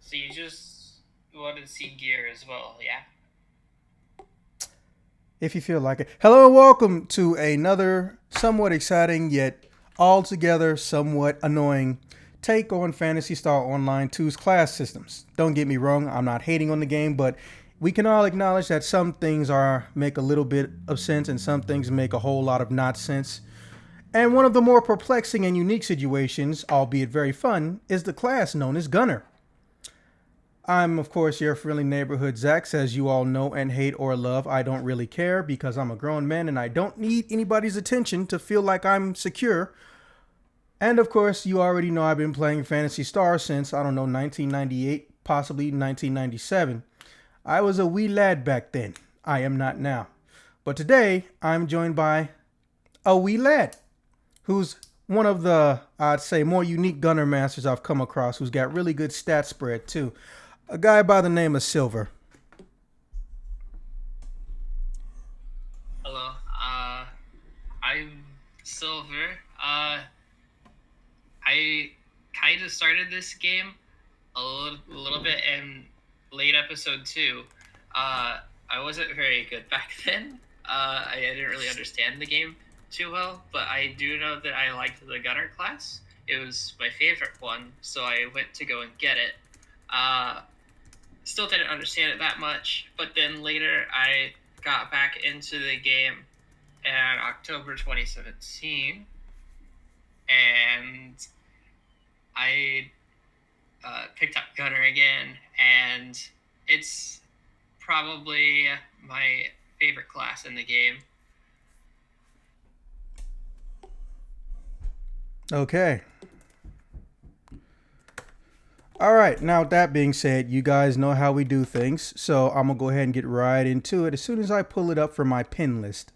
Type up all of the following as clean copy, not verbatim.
So you just want to see gear as well, yeah? If you feel like it. Hello and welcome to another somewhat exciting yet altogether somewhat annoying take on Phantasy Star Online 2's class systems. Don't get me wrong, I'm not hating on the game, but we can all acknowledge that some things are make a little bit of sense and some things make a whole lot of not sense. And one of the more perplexing and unique situations, albeit very fun, is the class known as Gunner. I'm, of course, your friendly neighborhood Zax. As you all know and hate or love, I don't really care because I'm a grown man and I don't need anybody's attention to feel like I'm secure. And of course, you already know I've been playing Phantasy Star since, I don't know, 1998, possibly 1997. I was a wee lad back then. I am not now. But today, I'm joined by a wee lad who's one of the, I'd say, more unique gunner masters I've come across, who's got really good stat spread too. A guy by the name of Silver. Hello. I'm Silver. I kind of started this game a little bit in late episode 2. I wasn't very good back then. I didn't really understand the game too well, but I do know that I liked the gunner class. It was my favorite one, so I went to go and get it. Uh, Still didn't understand it that much, but then later I got back into the game in October 2017, and I picked up Gunner again, and it's probably my favorite class in the game. Okay. All right. Now, with that being said, you guys know how we do things. So I'm going to go ahead and get right into it as soon as I pull it up from my pin list.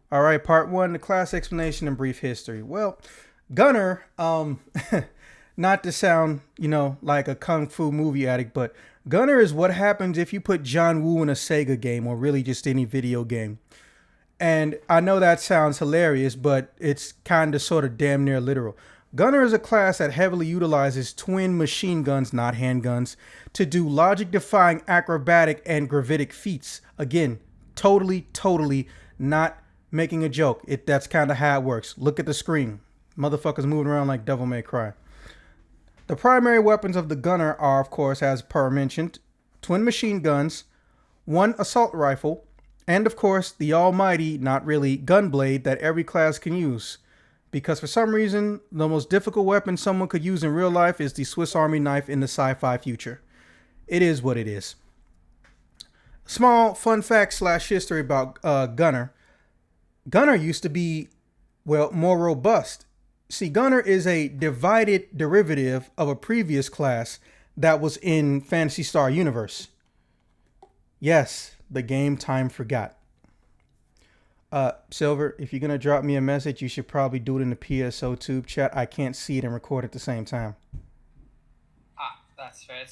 All right. Part one, the class explanation and brief history. Well, Gunner, not to sound, like a kung fu movie addict, but Gunner is what happens if you put John Woo in a Sega game or really just any video game. And I know that sounds hilarious, but it's kind of sort of damn near literal. Gunner is a class that heavily utilizes twin machine guns, not handguns, to do logic defying acrobatic and gravitic feats. Again, totally not making a joke. That's kind of how it works. Look at the screen. Motherfuckers moving around like Devil May Cry. The primary weapons of the gunner are, of course, as per mentioned, twin machine guns, one assault rifle, and of course, the almighty, not really, gunblade that every class can use. Because for some reason, the most difficult weapon someone could use in real life is the Swiss Army knife in the sci-fi future. It is what it is. Small fun fact slash history about Gunner. Gunner used to be, well, more robust. See, Gunner is a divided derivative of a previous class that was in Phantasy Star Universe. Yes, the game time forgot. Silver, if you're gonna drop me a message, you should probably do it in the PSO tube chat. I can't see it and record at the same time. That's fair.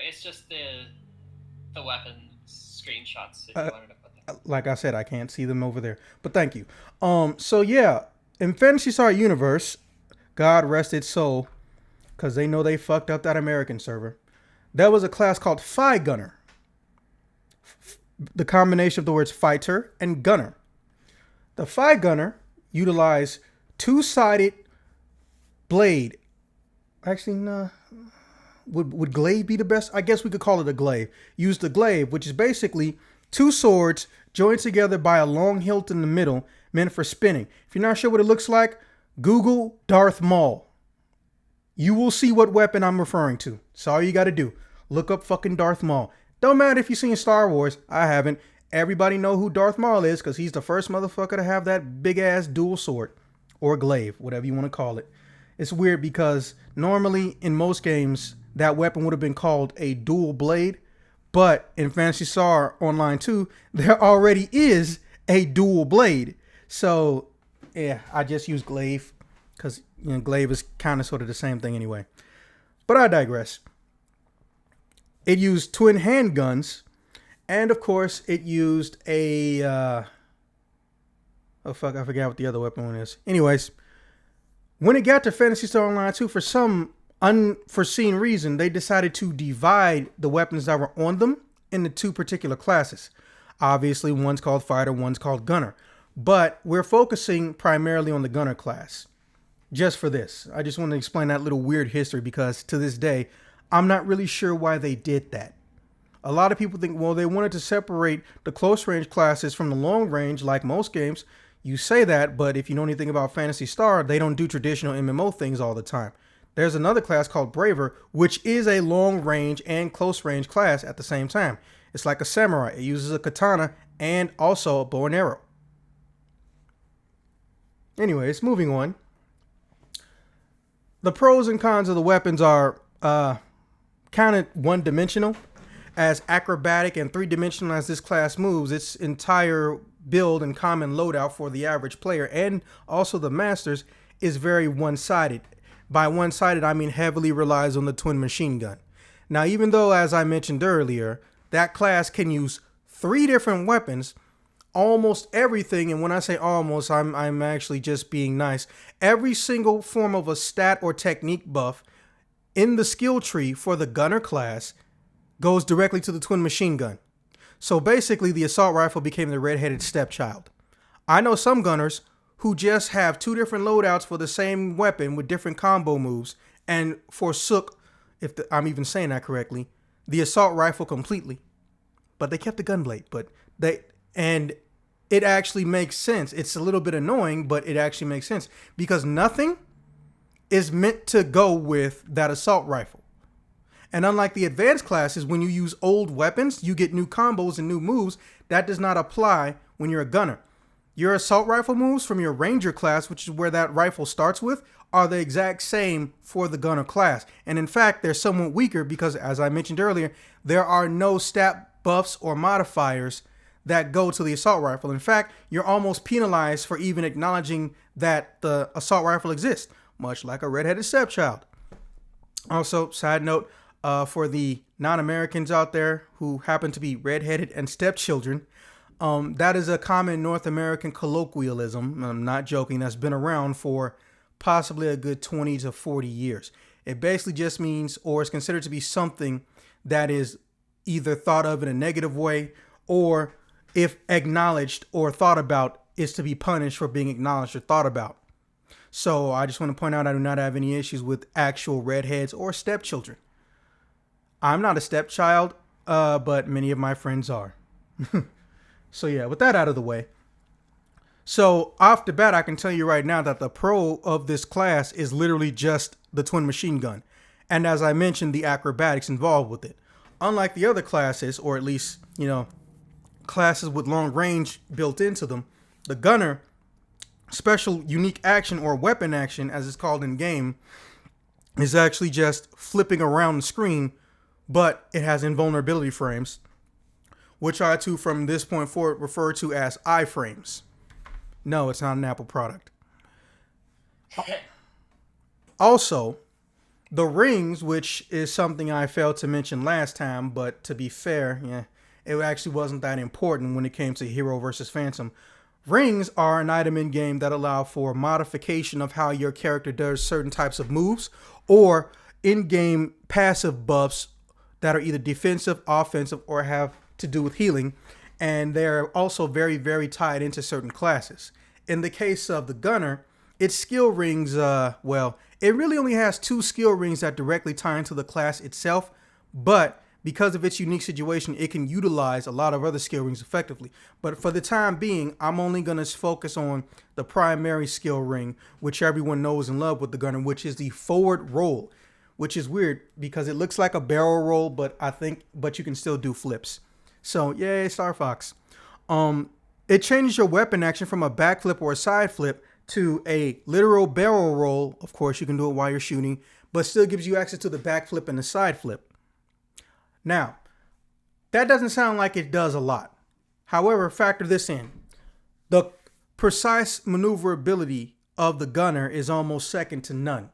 It's just the weapon screenshots if you wanted to put them. Like I said, I can't see them over there. But thank you. So yeah, in Fantasy Star Universe, God rest its soul, because they know they fucked up that American server. There was a class called Phi Gunner. The combination of the words fighter and gunner. The Phi Gunner utilized two-sided blade. Actually, no. Would glaive be the best? I guess we could call it a glaive. Use the glaive, which is basically two swords joined together by a long hilt in the middle, meant for spinning. If you're not sure what it looks like, Google Darth Maul. You will see what weapon I'm referring to. That's all you got to do. Look up fucking Darth Maul. Don't matter if you've seen Star Wars. I haven't. Everybody know who Darth Maul is because he's the first motherfucker to have that big ass dual sword or glaive, whatever you want to call it. It's weird because normally in most games that weapon would have been called a dual blade, but in Phantasy Star Online 2 there already is a dual blade. So yeah, I just use glaive because glaive is kind of sort of the same thing anyway. But I digress. It used twin handguns, and of course, it used a oh fuck, I forgot what the other weapon one is. Anyways, When it got to Phantasy Star Online 2, for some unforeseen reason, they decided to divide the weapons that were on them into two particular classes. Obviously, one's called Fighter, one's called Gunner. But we're focusing primarily on the Gunner class. Just for this, I just want to explain that little weird history because to this day, I'm not really sure why they did that. A lot of people think, well, they wanted to separate the close range classes from the long range like most games. You say that, but if you know anything about Phantasy Star, they don't do traditional MMO things all the time. There's another class called Braver, which is a long range and close range class at the same time. It's like a samurai. It uses a katana and also a bow and arrow. Anyways, moving on. The pros and cons of the weapons are kind of one-dimensional. As acrobatic and three-dimensional as this class moves, its entire build and common loadout for the average player and also the masters is very one-sided. By one-sided, I mean heavily relies on the twin machine gun. Now, even though, as I mentioned earlier, that class can use 3 different weapons, almost everything, and when I say almost, I'm actually just being nice, every single form of a stat or technique buff in the skill tree for the gunner class goes directly to the twin machine gun. So basically, the assault rifle became the redheaded stepchild. I know some gunners who just have 2 different loadouts for the same weapon with different combo moves and forsook, I'm even saying that correctly, the assault rifle completely. But they kept the gunblade. And it actually makes sense. It's a little bit annoying, but it actually makes sense because nothing is meant to go with that assault rifle. And unlike the advanced classes, when you use old weapons, you get new combos and new moves. That does not apply when you're a gunner. Your assault rifle moves from your ranger class, which is where that rifle starts with, are the exact same for the gunner class. And in fact, they're somewhat weaker because, as I mentioned earlier, there are no stat buffs or modifiers that go to the assault rifle. In fact, you're almost penalized for even acknowledging that the assault rifle exists, much like a redheaded stepchild. Also, side note, for the non-Americans out there who happen to be redheaded and stepchildren, that is a common North American colloquialism. I'm not joking. That's been around for possibly a good 20 to 40 years. It basically just means, or is considered to be something that is either thought of in a negative way, or if acknowledged or thought about, is to be punished for being acknowledged or thought about. So I just want to point out I do not have any issues with actual redheads or stepchildren. I'm not a stepchild, but many of my friends are. So yeah, with that out of the way. So off the bat, I can tell you right now that the pro of this class is literally just the twin machine gun. And as I mentioned, the acrobatics involved with it. Unlike the other classes, or at least, classes with long range built into them, the gunner, special unique action or weapon action, as it's called in game, is actually just flipping around the screen, but it has invulnerability frames, which I too from this point forward refer to as iframes. No, it's not an Apple product. Also, the rings, which is something I failed to mention last time, but to be fair, it actually wasn't that important when it came to Hero versus Phantom. Rings are an item in game that allow for modification of how your character does certain types of moves, or in-game passive buffs that are either defensive, offensive, or have to do with healing. And they're also very, very tied into certain classes. In the case of the gunner, its skill rings, it really only has 2 skill rings that directly tie into the class itself, but because of its unique situation, it can utilize a lot of other skill rings effectively. But for the time being, I'm only going to focus on the primary skill ring, which everyone knows and loves with the gunner, which is the forward roll, which is weird because it looks like a barrel roll, but you can still do flips. So yay, Star Fox. It changes your weapon action from a backflip or a side flip to a literal barrel roll. Of course, you can do it while you're shooting, but still gives you access to the backflip and the side flip. Now, that doesn't sound like it does a lot. However, factor this in. The precise maneuverability of the gunner is almost second to none.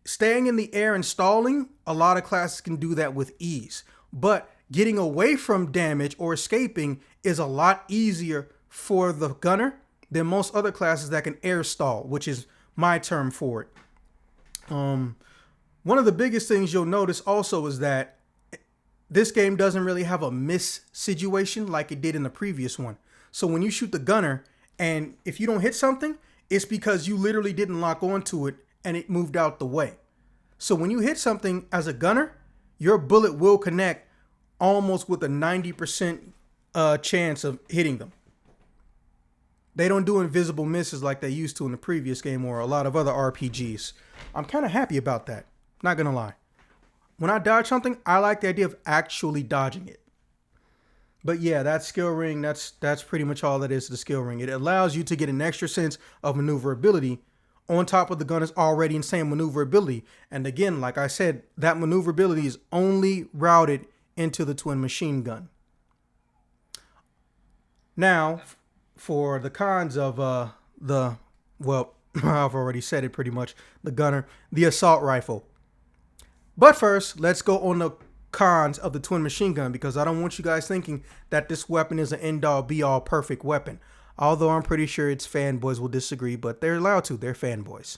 Staying in the air and stalling, a lot of classes can do that with ease. But getting away from damage or escaping is a lot easier for the gunner than most other classes that can air stall, which is my term for it. One of the biggest things you'll notice also is that this game doesn't really have a miss situation like it did in the previous one. So when you shoot the gunner, and if you don't hit something, it's because you literally didn't lock onto it and it moved out the way. So when you hit something as a gunner, your bullet will connect almost with a 90% chance of hitting them. They don't do invisible misses like they used to in the previous game or a lot of other RPGs. I'm kind of happy about that. Not going to lie. When I dodge something, I like the idea of actually dodging it. But yeah, that skill ring, that's pretty much all that is to the skill ring. It allows you to get an extra sense of maneuverability on top of the gunner's already insane maneuverability. And again, like I said, that maneuverability is only routed into the twin machine gun. Now, for the cons of well, I've already said it pretty much, the gunner, the assault rifle. But first, let's go on the cons of the twin machine gun, because I don't want you guys thinking that this weapon is an end-all be-all perfect weapon. Although I'm pretty sure its fanboys will disagree, but they're allowed to. They're fanboys.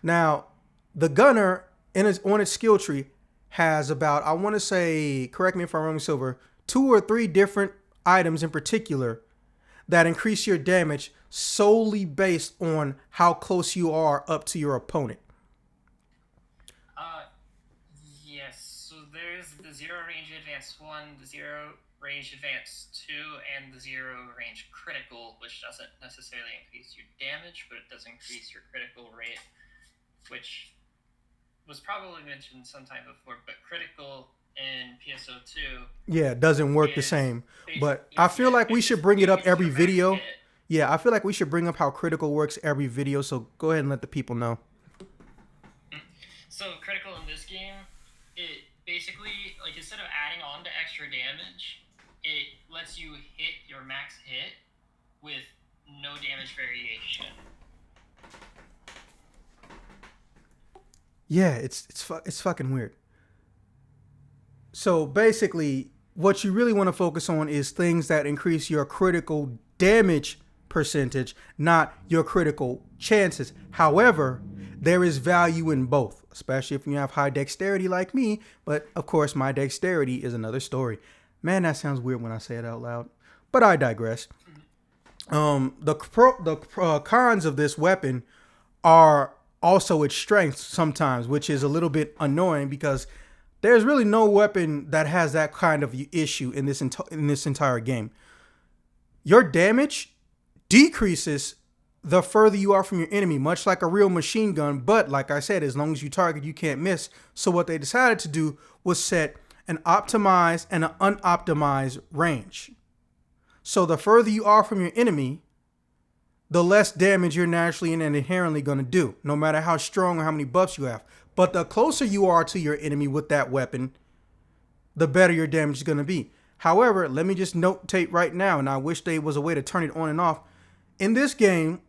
Now, the gunner on its skill tree has about, I want to say, correct me if I'm wrong, Silver, 2 or 3 different items in particular that increase your damage solely based on how close you are up to your opponent. Yes. So there's the zero range advance 1, the zero range advance 2, and the zero range critical, which doesn't necessarily increase your damage, but it does increase your critical rate, which was probably mentioned sometime before, but critical in PSO2, yeah, it doesn't work the same. But I feel like we should bring it up every video. Yeah, I feel like we should bring up how critical works every video, so go ahead and let the people know. So critical in this game, it basically, like, instead of adding on to extra damage, it lets you hit your max hit with no damage variation. Yeah, it's fucking weird. So basically, what you really want to focus on is things that increase your critical damage percentage, not your critical chances. However, there is value in both, especially if you have high dexterity like me. But of course, my dexterity is another story. Man, that sounds weird when I say it out loud, but I digress. The cons of this weapon are also its strengths sometimes, which is a little bit annoying because there's really no weapon that has that kind of issue in this entire game. Your damage decreases the further you are from your enemy, much like a real machine gun. But like I said, as long as you target, you can't miss. So what they decided to do was set an optimized and an unoptimized range. So the further you are from your enemy, the less damage you're naturally and inherently going to do, no matter how strong or how many buffs you have. But the closer you are to your enemy with that weapon, the better your damage is going to be. However, let me just notate right now, and I wish there was a way to turn it on and off. In this game,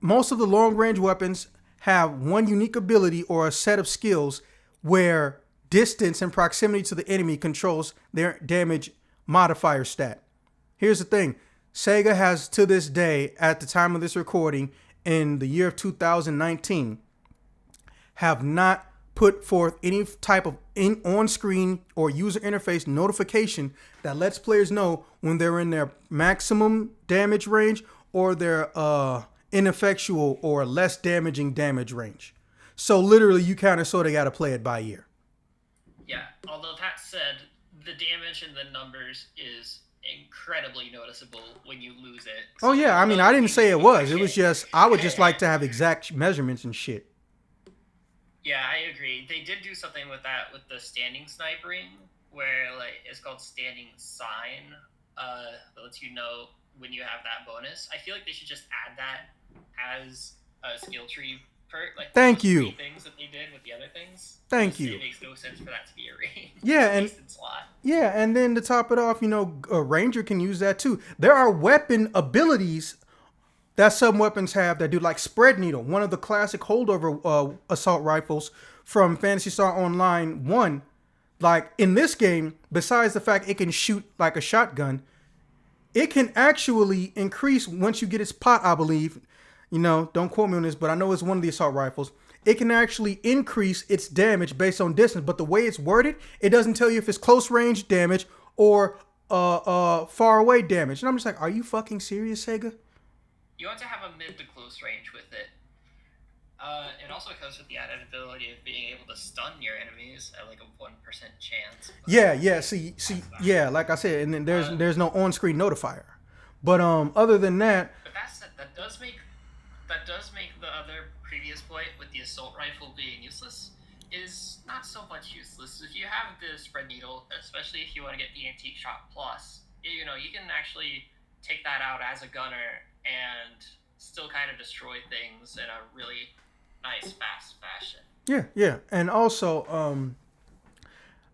most of the long-range weapons have one unique ability or a set of skills where distance and proximity to the enemy controls their damage modifier stat. Here's the thing. Sega has, to this day, at the time of this recording, in the year of 2019, have not put forth any type of on-screen or user interface notification that lets players know when they're in their maximum damage range or their ineffectual or less damaging damage range. So literally, you kind of sort of got to play it by ear. Yeah, although that said, the damage in the numbers is incredibly noticeable when you lose it. So oh yeah, I mean, I didn't say it was. It was just, I would just like to have exact measurements and shit. Yeah, I agree. They did do something with that with the standing snipering, where like it's called standing sign. That lets you know when you have that bonus. I feel like they should just add that as a skill tree perk. Like thank you. 3 things that they did with the other things. Thank you. It makes no sense for that to be a range. Yeah, and then to top it off, a ranger can use that too. There are weapon abilities that some weapons have that do, like spread needle, one of the classic holdover assault rifles from Phantasy Star Online 1. Like in this game, besides the fact it can shoot like a shotgun, it can actually increase once you get its pot, I believe. don't quote me on this, but I know it's one of the assault rifles. It can actually increase its damage based on distance, but the way it's worded, it doesn't tell you if it's close range damage or far away damage. And I'm just like, are you fucking serious, Sega? You want to have a mid to close range with it. It also comes with the added ability of being able to stun your enemies at like a 1% chance. Yeah. See, yeah. Like I said, and then there's no on-screen notifier. But other than that, but that does make the other previous point with the assault rifle being useless is not so much useless. If you have the spread needle, especially if you want to get the antique shot plus, you can actually take that out as a gunner and still kind of destroy things in a really nice, fast fashion. Yeah. And also,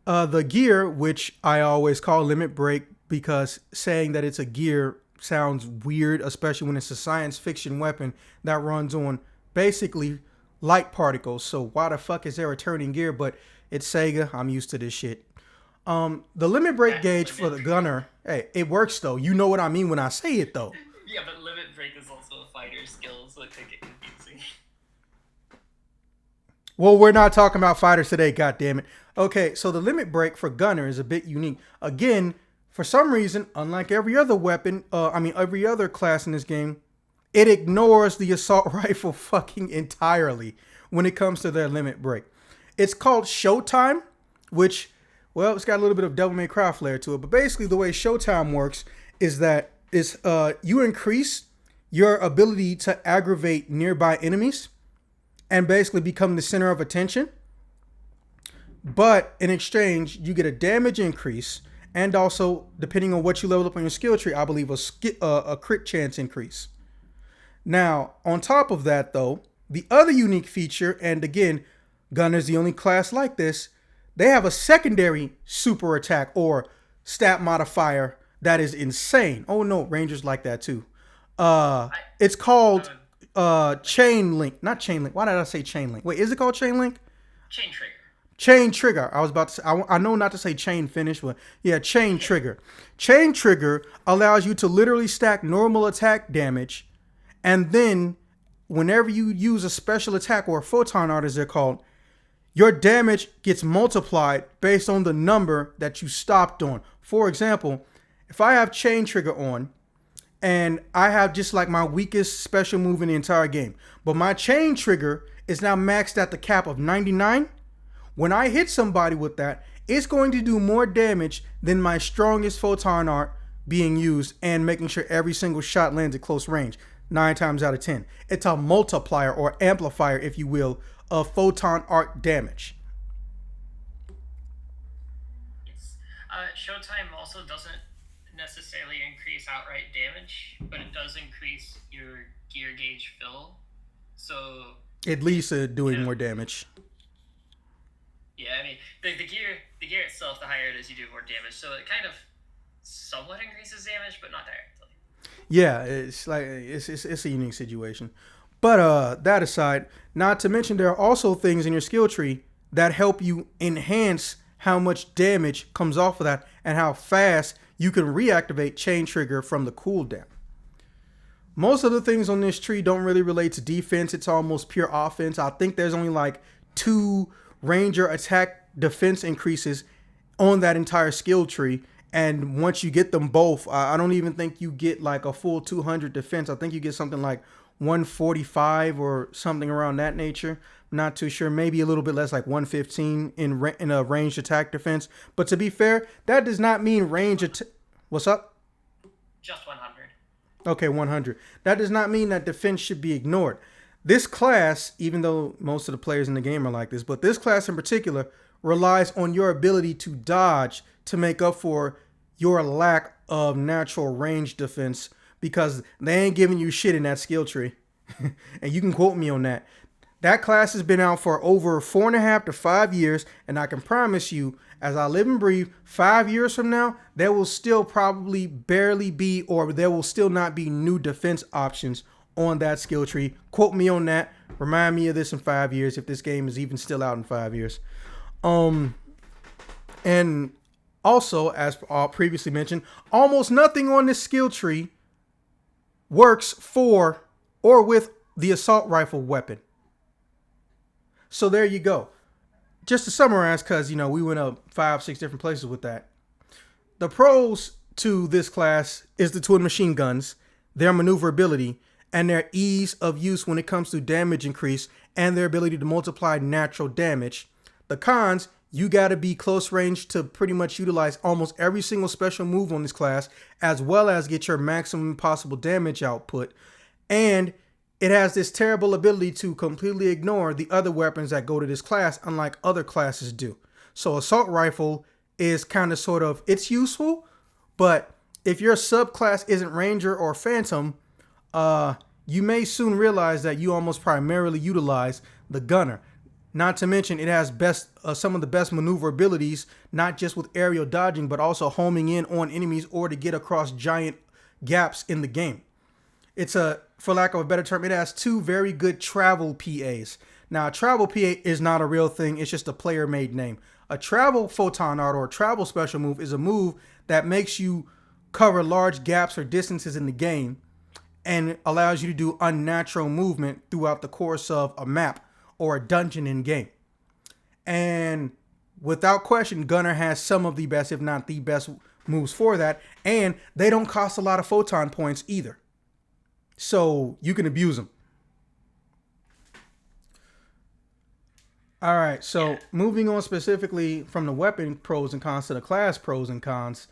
the gear, which I always call limit break, because saying that it's a gear sounds weird, especially when it's a science fiction weapon that runs on basically light particles. So why the fuck is there a turning gear? But it's Sega. I'm used to this shit. The limit break gauge for the gunner, hey, it works though. You know what I mean when I say it though. Yeah, but limit break is also a fighter's skill, so it could get confusing. Well, we're not talking about fighters today, goddammit. Okay, so the limit break for gunner is a bit unique. Again, for some reason, unlike every other weapon, every other class in this game, it ignores the assault rifle fucking entirely when it comes to their limit break. It's called Showtime, which, well, it's got a little bit of Devil May Cry flair to it. But basically, the way Showtime works is that you increase your ability to aggravate nearby enemies and basically become the center of attention. But in exchange, you get a damage increase. And also, depending on what you level up on your skill tree, I believe a crit chance increase. Now, on top of that, though, the other unique feature, and again, Gunner's the only class like this, they have a secondary super attack or stat modifier that is insane. Oh no, Rangers like that too. It's called Chain Link. Not Chain Link. Why did I say Chain Link? Wait, is it called Chain Link? Chain Trigger. Chain Trigger. I was about to say, I know not to say Chain Finish, but yeah, Chain Trigger. Chain Trigger allows you to literally stack normal attack damage, and then whenever you use a special attack or a photon art as they're called, your damage gets multiplied based on the number that you stopped on. For example, if I have Chain Trigger on, and I have just like my weakest special move in the entire game, but my Chain Trigger is now maxed at the cap of 99, when I hit somebody with that, it's going to do more damage than my strongest photon art being used and making sure every single shot lands at close range, 9 times out of 10. It's a multiplier or amplifier, if you will, of photon art damage. Yes. Showtime also doesn't necessarily increase outright damage, but it does increase your gear gauge fill. So At least doing more damage. Yeah, I mean the gear itself, the higher it is, you do more damage. So it kind of somewhat increases damage, but not directly. Yeah, it's like it's a unique situation. But that aside, not to mention there are also things in your skill tree that help you enhance how much damage comes off of that and how fast you can reactivate Chain Trigger from the cooldown. Most of the things on this tree don't really relate to defense. It's almost pure offense. I think there's only like 2 Ranger attack defense increases on that entire skill tree. And once you get them both, I don't even think you get like a full 200 defense. I think you get something like 145 or something around that nature. I'm not too sure. Maybe a little bit less, like 115 in a ranged attack defense. But to be fair, that does not mean range attack. What's up? Just 100. Okay, 100. That does not mean that defense should be ignored. This class, even though most of the players in the game are like this, but this class in particular relies on your ability to dodge to make up for your lack of natural range defense, because they ain't giving you shit in that skill tree. And you can quote me on that. That class has been out for over 4.5 to 5 years, and I can promise you, as I live and breathe, 5 years from now, there will still probably barely be, or there will still not be new defense options on that skill tree. Quote me on that. Remind me of this in 5 years, if this game is even still out in 5 years. And also, as previously mentioned, almost nothing on this skill tree works for or with the assault rifle weapon. So there you go. Just to summarize, because, we went up 5-6 different places with that. The pros to this class is the twin machine guns, their maneuverability, and their ease of use when it comes to damage increase and their ability to multiply natural damage. The cons, you got to be close range to pretty much utilize almost every single special move on this class, as well as get your maximum possible damage output. And it has this terrible ability to completely ignore the other weapons that go to this class, unlike other classes do. So assault rifle is kind of sort of, it's useful, but if your subclass isn't ranger or phantom, you may soon realize that you almost primarily utilize the gunner. Not to mention it has some of the best maneuverabilities, not just with aerial dodging, but also homing in on enemies or to get across giant gaps in the game. It's for lack of a better term, it has 2 very good travel PAs. Now, a travel PA is not a real thing. It's just a player-made name. A travel photon art or a travel special move is a move that makes you cover large gaps or distances in the game and allows you to do unnatural movement throughout the course of a map or a dungeon in game. And without question, Gunner has some of the best, if not the best, moves for that. And they don't cost a lot of photon points either. So you can abuse them. All right, so moving on specifically from the weapon pros and cons to the class pros and cons.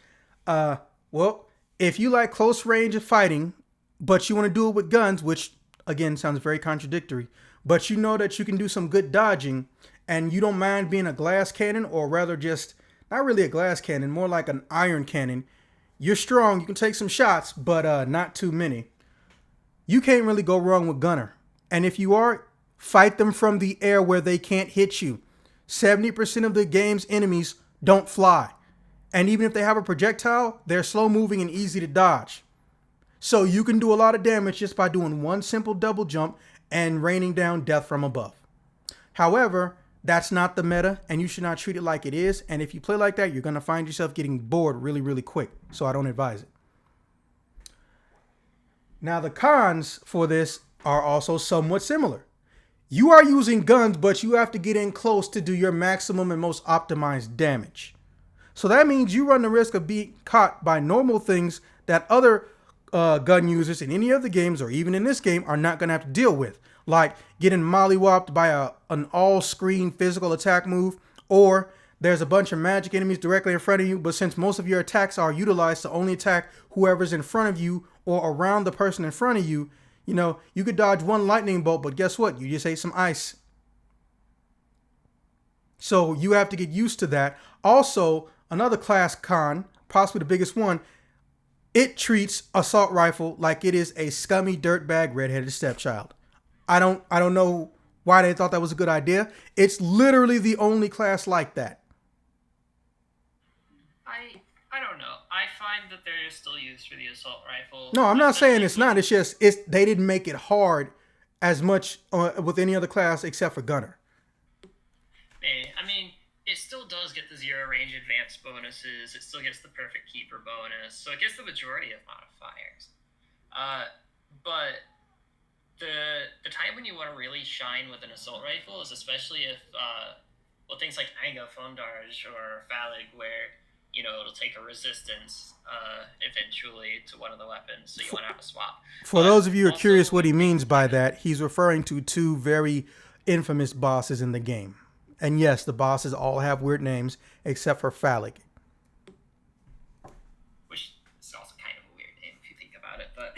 Well, if you like close range of fighting, but you want to do it with guns, which again sounds very contradictory, but you know that you can do some good dodging and you don't mind being a glass cannon, or rather just not really a glass cannon, more like an iron cannon. You're strong, you can take some shots, but not too many. You can't really go wrong with Gunner. And if you are, fight them from the air where they can't hit you. 70% of the game's enemies don't fly. And even if they have a projectile, they're slow moving and easy to dodge. So you can do a lot of damage just by doing one simple double jump and raining down death from above. However, that's not the meta, and you should not treat it like it is. And if you play like that, you're going to find yourself getting bored really, really quick. So I don't advise it. Now, the cons for this are also somewhat similar. You are using guns, but you have to get in close to do your maximum and most optimized damage. So that means you run the risk of being caught by normal things that other gun users in any of the games, or even in this game, are not going to have to deal with. Like getting mollywopped by an all-screen physical attack move, or there's a bunch of magic enemies directly in front of you, but since most of your attacks are utilized to only attack whoever's in front of you or around the person in front of you, you could dodge one lightning bolt, but guess what? You just ate some ice. So you have to get used to that. Also, another class con, possibly the biggest one, it treats assault rifle like it is a scummy dirtbag redheaded stepchild. I don't know why they thought that was a good idea. It's literally the only class like that. I don't know. I find that there is still use for the assault rifle. No, I'm not saying it's not. It's just they didn't make it hard as much with any other class except for Gunner. I mean, it still does get the 0 range advance bonuses. It still gets the perfect keeper bonus. So it gets the majority of modifiers. But the time when you want to really shine with an assault rifle is especially if, things like Anga, Fondarge, or Phalig, where it'll take a resistance eventually to one of the weapons, so you want to have a swap. For those of you who are curious what he means by that, he's referring to 2 very infamous bosses in the game. And yes, the bosses all have weird names, except for Phalig. Which is also kind of a weird name if you think about it, but...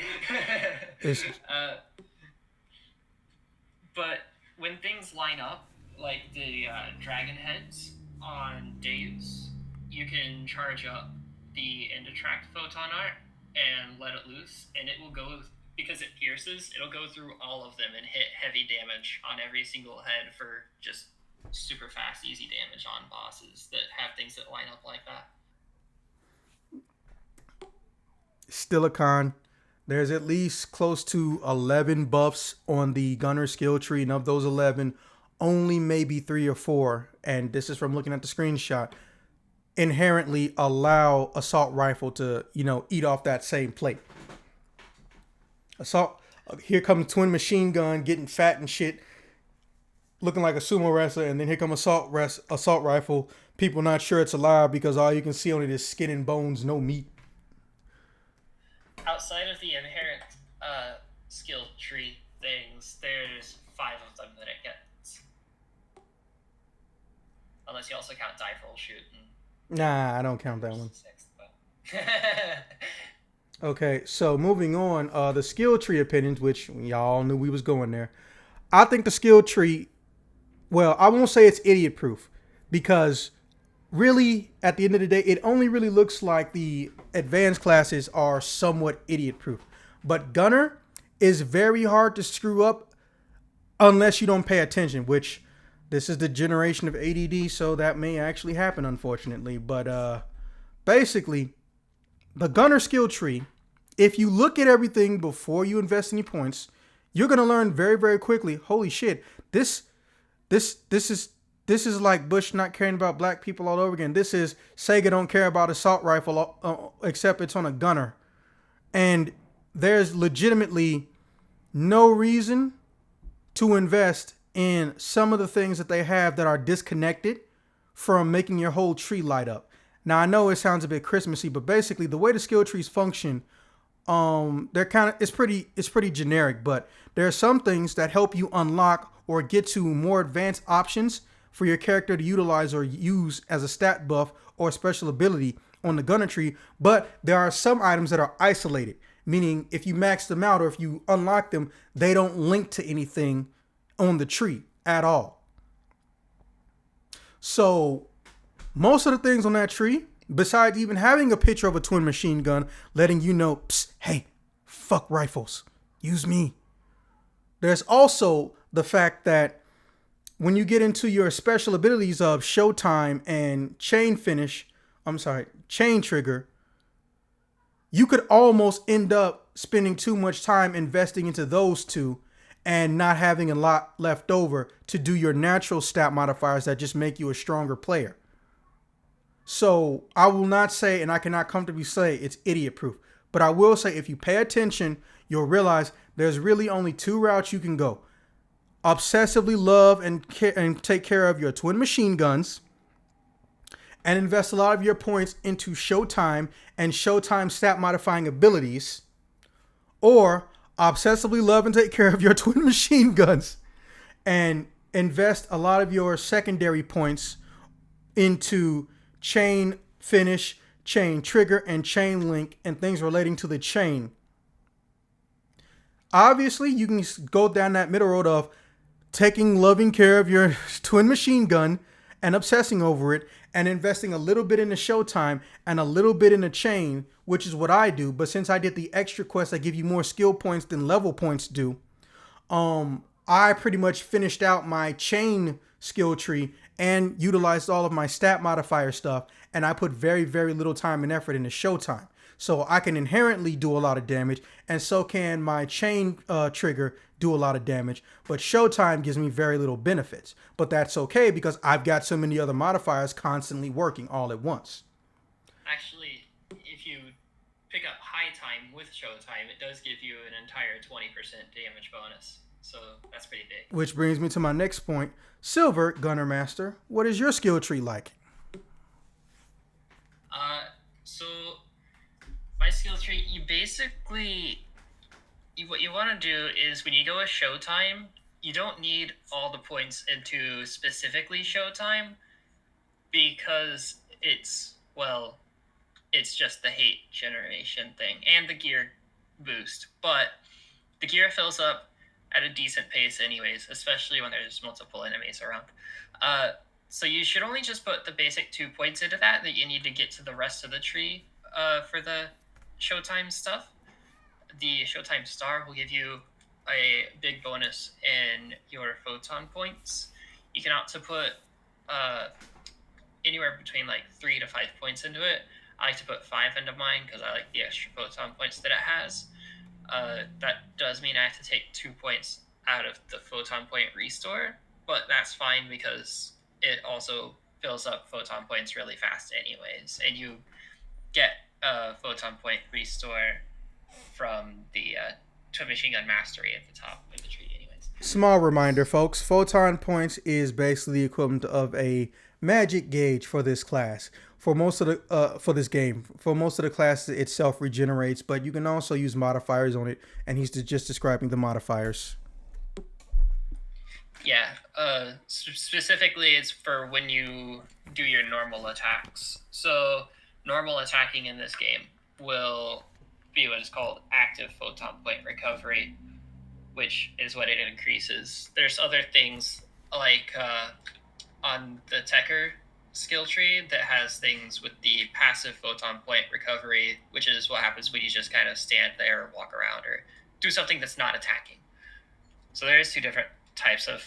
but when things line up, like the dragon heads on Deus, you can charge up the end attract photon art and let it loose, and it will go, because it pierces, it'll go through all of them and hit heavy damage on every single head for just super fast, easy damage on bosses that have things that line up like that. Still a con. There's at least close to 11 buffs on the Gunner skill tree, and of those 11, only maybe 3 or 4, and this is from looking at the screenshot, inherently allow assault rifle to, eat off that same plate. Here comes Twin Machine Gun getting fat and shit, looking like a sumo wrestler, and then here come assault rifle. People not sure it's alive because all you can see on it is skin and bones, no meat. Outside of the inherent skill tree things, there's 5 of them that it gets. Unless you also count rifle shoot. Nah, I don't count that one. 6th, but Okay, so moving on, the skill tree opinions, which y'all knew we was going there. I think the skill tree, well, I won't say it's idiot proof because really, at the end of the day, it only really looks like the advanced classes are somewhat idiot proof. But Gunner is very hard to screw up unless you don't pay attention, which this is the generation of ADD, so that may actually happen, unfortunately. But basically, the Gunner skill tree, if you look at everything before you invest any points, you're gonna learn very, very quickly. Holy shit! This is like Bush not caring about black people all over again. This is Sega don't care about assault rifle except it's on a gunner, and there's legitimately no reason to invest in some of the things that they have that are disconnected from making your whole tree light up. Now I know it sounds a bit Christmassy, but basically the way the skill trees function, they're kind of it's pretty generic, but there are some things that help you unlock or get to more advanced options for your character to utilize or use as a stat buff or special ability on the gunner tree. But there are some items that are isolated, meaning if you max them out or if you unlock them, they don't link to anything on the tree at all. So most of the things on that tree, besides even having a picture of a twin machine gun letting you know, psst, hey, fuck rifles, use me. There's also the fact that when you get into your special abilities of Showtime and Chain Trigger, you could almost end up spending too much time investing into those two and not having a lot left over to do your natural stat modifiers that just make you a stronger player. So I will not say, and I cannot comfortably say it's idiot proof, but I will say if you pay attention, you'll realize there's really only 2 routes you can go. Obsessively love and take care of your twin machine guns and invest a lot of your points into Showtime and Showtime stat modifying abilities, or obsessively love and take care of your twin machine guns and invest a lot of your secondary points into chain finish, chain trigger, and chain link and things relating to the chain. Obviously, you can go down that middle road of taking loving care of your twin machine gun and obsessing over it and investing a little bit in the Showtime and a little bit in the chain, which is what I do. But since I did the extra quests that give you more skill points than level points do, I pretty much finished out my chain skill tree and utilized all of my stat modifier stuff, and I put very, very little time and effort into Showtime. So I can inherently do a lot of damage, and so can my chain trigger do a lot of damage, but Showtime gives me very little benefits. But that's okay because I've got so many other modifiers constantly working all at once. Actually, if you pick up high time with Showtime, it does give you an entire 20% damage bonus. So that's pretty big. Which brings me to my next point. Silver, Gunner Master, what is your skill tree like? So my skill tree, you basically, what you want to do is when you go with Showtime, you don't need all the points into specifically Showtime because it's just the hate generation thing and the gear boost. But the gear fills up at a decent pace anyways, especially when there's multiple enemies around. So you should only just put the basic 2 points into that you need to get to the rest of the tree for the Showtime stuff. The Showtime Star will give you a big bonus in your photon points. You can opt to put anywhere between like 3 to 5 points into it. I like to put 5 into mine because I like the extra photon points that it has. That does mean I have to take 2 points out of the photon point restore, but that's fine because it also fills up photon points really fast anyways, and you get a photon point restore from the twin machine gun mastery at the top of the tree, anyways. Small reminder, folks. Photon points is basically the equivalent of a magic gauge for this class. For most of the for this game, for most of the classes, it self regenerates, but you can also use modifiers on it, and he's just describing the modifiers. Yeah, specifically it's for when you do your normal attacks. So normal attacking in this game will be what is called active photon point recovery, which is what it increases. There's other things like on the Techer skill tree that has things with the passive photon point recovery, which is what happens when you just kind of stand there or walk around or do something that's not attacking. So there's two different types of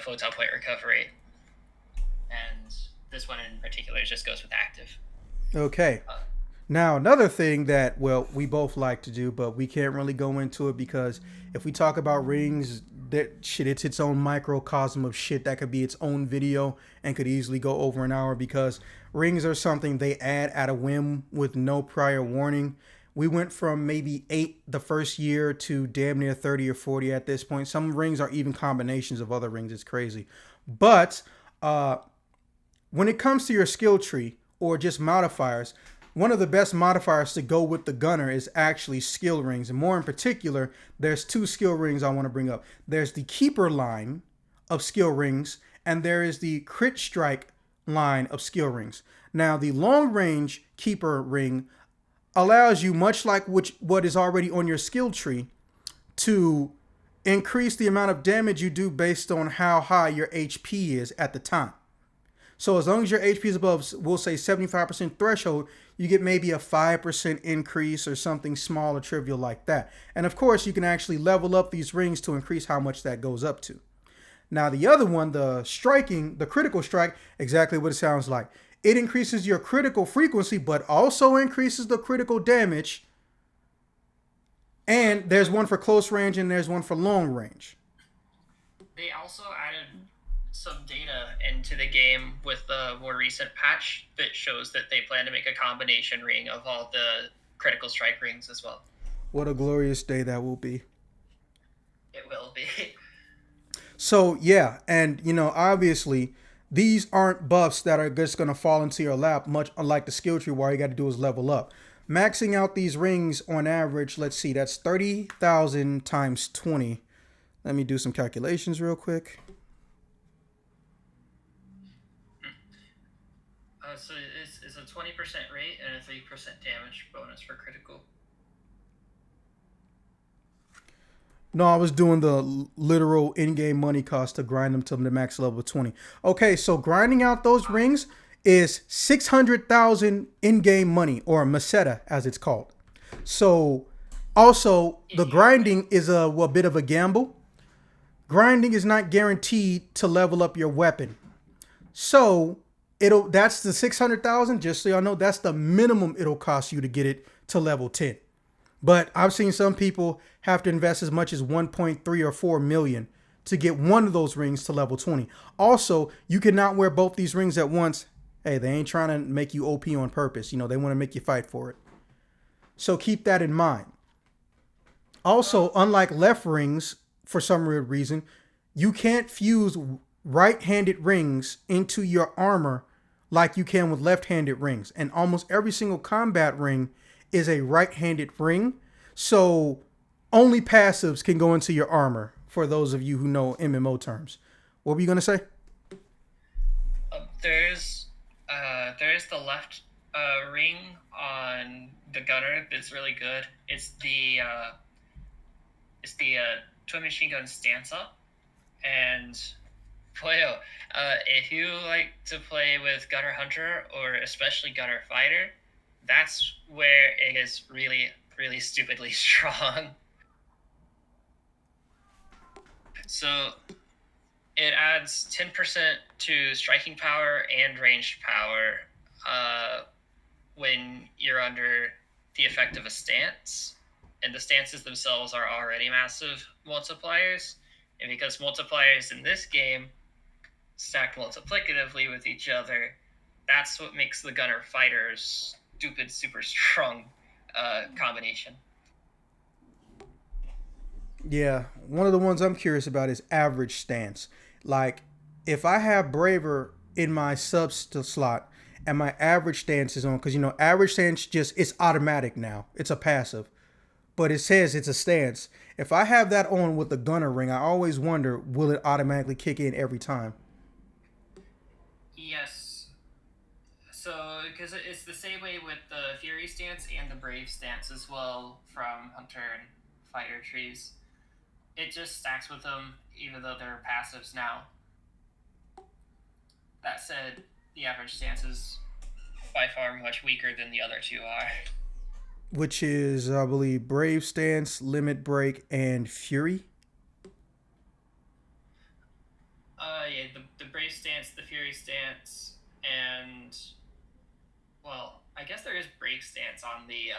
photon point recovery, and this one in particular just goes with active. Okay. Now, another thing that, well, we both like to do, but we can't really go into it because if we talk about rings, that shit, it's its own microcosm of shit that could be its own video and could easily go over an hour because rings are something they add at a whim with no prior warning. We went from maybe 8 the first year to damn near 30 or 40 at this point. Some rings are even combinations of other rings. It's crazy. But when it comes to your skill tree or just modifiers, one of the best modifiers to go with the gunner is actually skill rings. And more in particular, there's 2 skill rings I want to bring up. There's the keeper line of skill rings, and there is the crit strike line of skill rings. Now, the long range keeper ring allows you, much like what is already on your skill tree, to increase the amount of damage you do based on how high your HP is at the time. So as long as your HP is above, we'll say 75% threshold, you get maybe a 5% increase or something small or trivial like that. And of course, you can actually level up these rings to increase how much that goes up to. Now, the other one, the critical strike, exactly what it sounds like. It increases your critical frequency, but also increases the critical damage. And there's one for close range and there's one for long range. They also added some data into the game with the more recent patch that shows that they plan to make a combination ring of all the critical strike rings as well. What a glorious day that will be. It will be. So, yeah, and, obviously, these aren't buffs that are just going to fall into your lap, much unlike the skill tree where all you got to do is level up. Maxing out these rings on average, let's see, that's 30,000 times 20. Let me do some calculations real quick. So it's a 20% rate and a 3% damage bonus for critical. No, I was doing the literal in-game money cost to grind them to the max level of 20. Okay, so grinding out those rings is 600,000 in-game money, or meseta as it's called. So also the grinding is a bit of a gamble. Grinding is not guaranteed to level up your weapon. So that's the 600,000, just so y'all know, that's the minimum it'll cost you to get it to level 10. But I've seen some people have to invest as much as 1.3 or 4 million to get one of those rings to level 20. Also, you cannot wear both these rings at once. Hey, they ain't trying to make you OP on purpose. They want to make you fight for it. So keep that in mind. Also, unlike left rings, for some weird reason, you can't fuse right-handed rings into your armor like you can with left-handed rings. And almost every single combat ring is a right-handed ring. So only passives can go into your armor, for those of you who know MMO terms. What were you going to say? There's the left ring on the gunner that's really good. It's the twin machine gun stance up, and boyo, if you like to play with Gunner Hunter or especially Gunner Fighter, that's where it is really, really stupidly strong. So it adds 10% to striking power and ranged power when you're under the effect of a stance. And the stances themselves are already massive multipliers. And because multipliers in this game stack multiplicatively with each other, that's what makes the Gunner Fighter's stupid, super strong combination. Yeah, one of the ones I'm curious about is average stance. Like, if I have Braver in my slot and my average stance is on, because average stance just it's automatic now. It's a passive, but it says it's a stance. If I have that on with the gunner ring, I always wonder, will it automatically kick in every time? Yes. So, because it's the same way with the Fury stance and the Brave stance as well from Hunter and Fighter trees. It just stacks with them, even though they're passives now. That said, the average stance is by far much weaker than the other two are. Which is, I believe, Brave Stance, Limit Break, and Fury. Yeah, the Brave stance, the Fury stance, and well, I guess there is Brave stance on the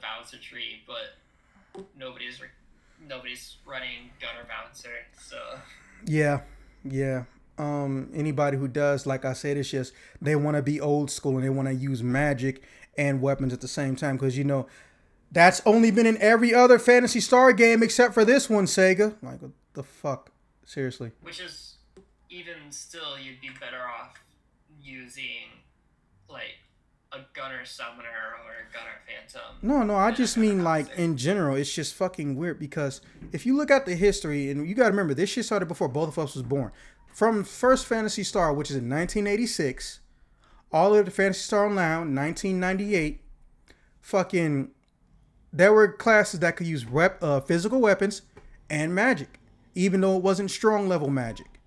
Bouncer tree, but nobody's running Gunner Bouncer, so Yeah, yeah. Anybody who does, like I said, it's just they want to be old school and they want to use magic and weapons at the same time because that's only been in every other Phantasy Star game except for this one, Sega. Like, what the fuck? Seriously. which is even still you'd be better off using like a Gunner Summoner or a Gunner Phantom. No, I than a just Gunner mean like Bouncer. in general, it's just fucking weird because if you look at the history, and you gotta remember this shit started before both of us was born. From first Phantasy Star, which is in 1986, all of the Phantasy Star Online, 1998, fucking, there were classes that could use physical weapons and magic, even though it wasn't strong level magic.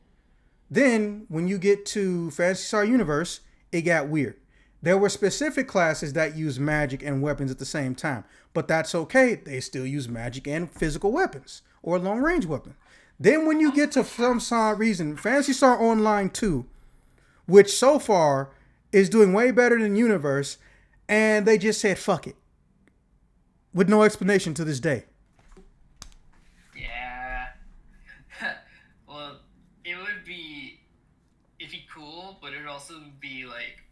Then, when you get to Phantasy Star Universe, it got weird. There were specific classes that use magic and weapons at the same time, but that's okay. They still use magic and physical weapons or long range weapons. Then, when you get to some reason, Phantasy Star Online 2, which so far is doing way better than Universe, and they just said fuck it with no explanation to this day. Yeah. Well, it'd be cool, but it'd also be like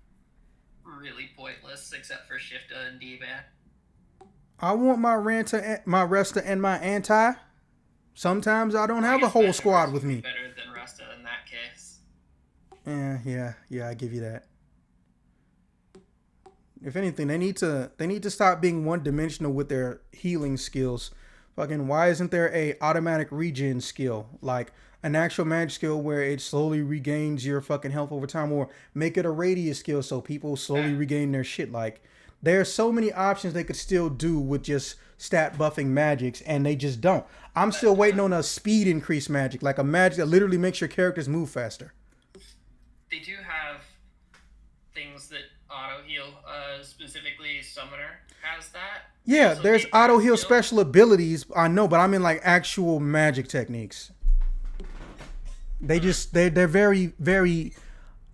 really pointless except for Shifta and D-Man. I want my Resta and my anti. Sometimes I don't Well, I have a guess whole Metaverse squad would with be me. better than Resta in that case. Yeah, I give you that. If anything, they need to stop being one dimensional with their healing skills. Fucking, why isn't there a automatic regen skill, like an actual magic skill where it slowly regains your fucking health over time, or make it a radius skill so people slowly regain their shit? Like, there are so many options they could still do with just stat buffing magics, and they just don't. I'm still waiting on a speed increase magic, like a magic that literally makes your characters move faster. They do have things that auto heal. Specifically, Summoner has that. Yeah, So there's the auto heal skill- special abilities. I know, but I mean like actual magic techniques. They're very very,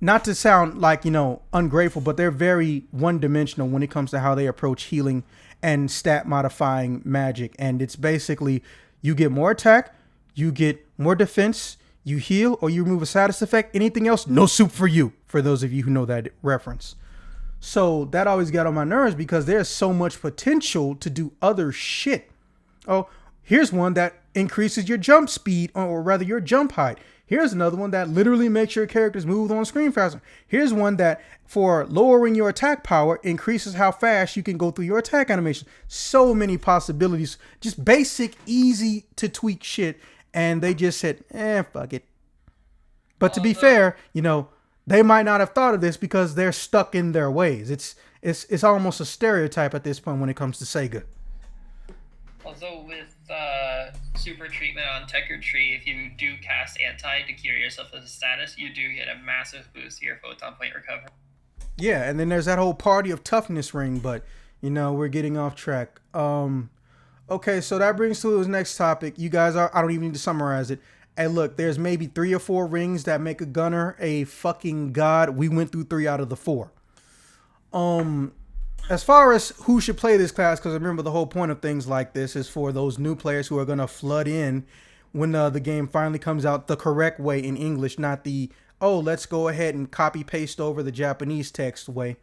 not to sound like ungrateful, but they're very one dimensional when it comes to how they approach healing and stat modifying magic. And it's basically you get more attack, you get more defense, you heal, or you remove a status effect. Anything else, no soup for you. For those of you who know that reference. So that always got on my nerves because there's so much potential to do other shit. Oh, here's one that increases your jump speed, or rather your jump height. Here's another one that literally makes your characters move on screen faster. Here's one that, for lowering your attack power, increases how fast you can go through your attack animation. So many possibilities. Just basic, easy to tweak shit. And they just said, fuck it. But to be fair, they might not have thought of this because they're stuck in their ways. It's almost a stereotype at this point when it comes to Sega. Although with super treatment on Tecker Tree, if you do cast anti to cure yourself of the status, you do get a massive boost to your photon point recovery. Yeah, and then there's that whole party of toughness ring, but we're getting off track. Okay, so that brings to the next topic. You guys I don't even need to summarize it. Hey, look, there's maybe 3 or 4 rings that make a gunner a fucking god. We went through 3 out of the 4. As far as who should play this class, because remember the whole point of things like this is for those new players who are going to flood in when the game finally comes out the correct way in English, not the, let's go ahead and copy paste over the Japanese text way.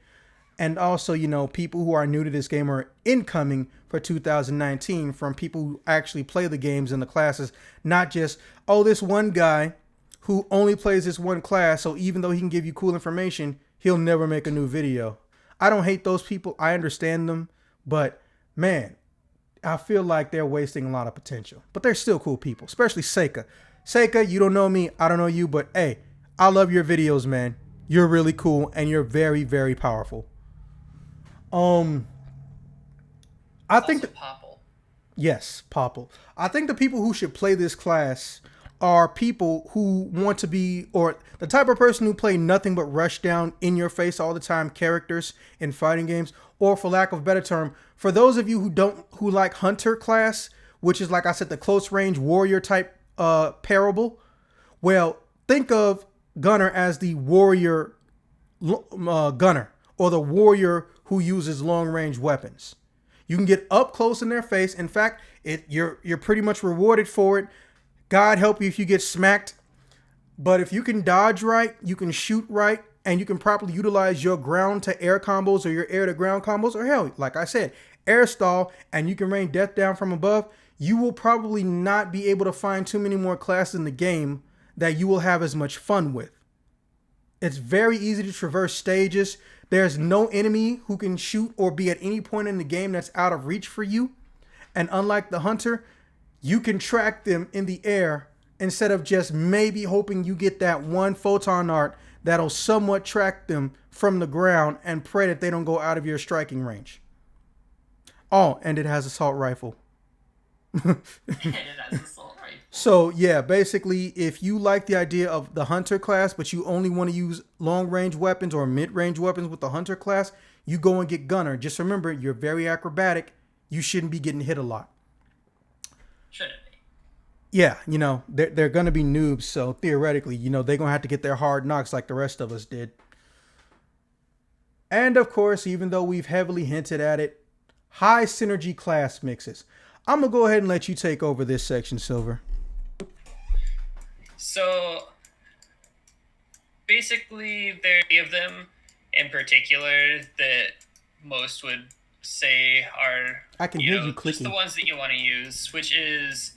and also, people who are new to this game or incoming for 2019 from people who actually play the games in the classes, not just, oh, this one guy who only plays this one class, so even though he can give you cool information, he'll never make a new video. I don't hate those people. I understand them, but man, I feel like they're wasting a lot of potential. But they're still cool people, especially Seika. Seika, you don't know me, I don't know you, but hey, I love your videos, man. You're really cool and you're very, very powerful. I think Popple. Yes, Popple. I think the people who should play this class are people who want to be, or the type of person who play nothing but rush down in your face all the time characters in fighting games, or for lack of a better term, for those of you who like Hunter class, which is, like I said, the close range warrior type parable. Well, think of Gunner as the warrior gunner, or the warrior who uses long range weapons. You can get up close in their face. In fact, you're pretty much rewarded for it. God help you if you get smacked. But if you can dodge right, you can shoot right, and you can properly utilize your ground to air combos or your air to ground combos, or hell, like I said, air stall, and you can rain death down from above, you will probably not be able to find too many more classes in the game that you will have as much fun with. It's very easy to traverse stages. There's no enemy who can shoot or be at any point in the game that's out of reach for you. And unlike the Hunter, you can track them in the air instead of just maybe hoping you get that one photon art that'll somewhat track them from the ground and pray that they don't go out of your striking range. Oh, and it has assault rifle. So yeah, basically, if you like the idea of the Hunter class, but you only want to use long range weapons or mid range weapons with the Hunter class, you go and get Gunner. Just remember, you're very acrobatic. You shouldn't be getting hit a lot. Shouldn't be. Yeah, they're going to be noobs, so theoretically, they're going to have to get their hard knocks like the rest of us did. And of course, even though we've heavily hinted at it, high synergy class mixes. I'm going to go ahead and let you take over this section, Silver. So, basically, there are 3 of them in particular that most would say are, I can hear you clicking. Just the ones that you want to use, which is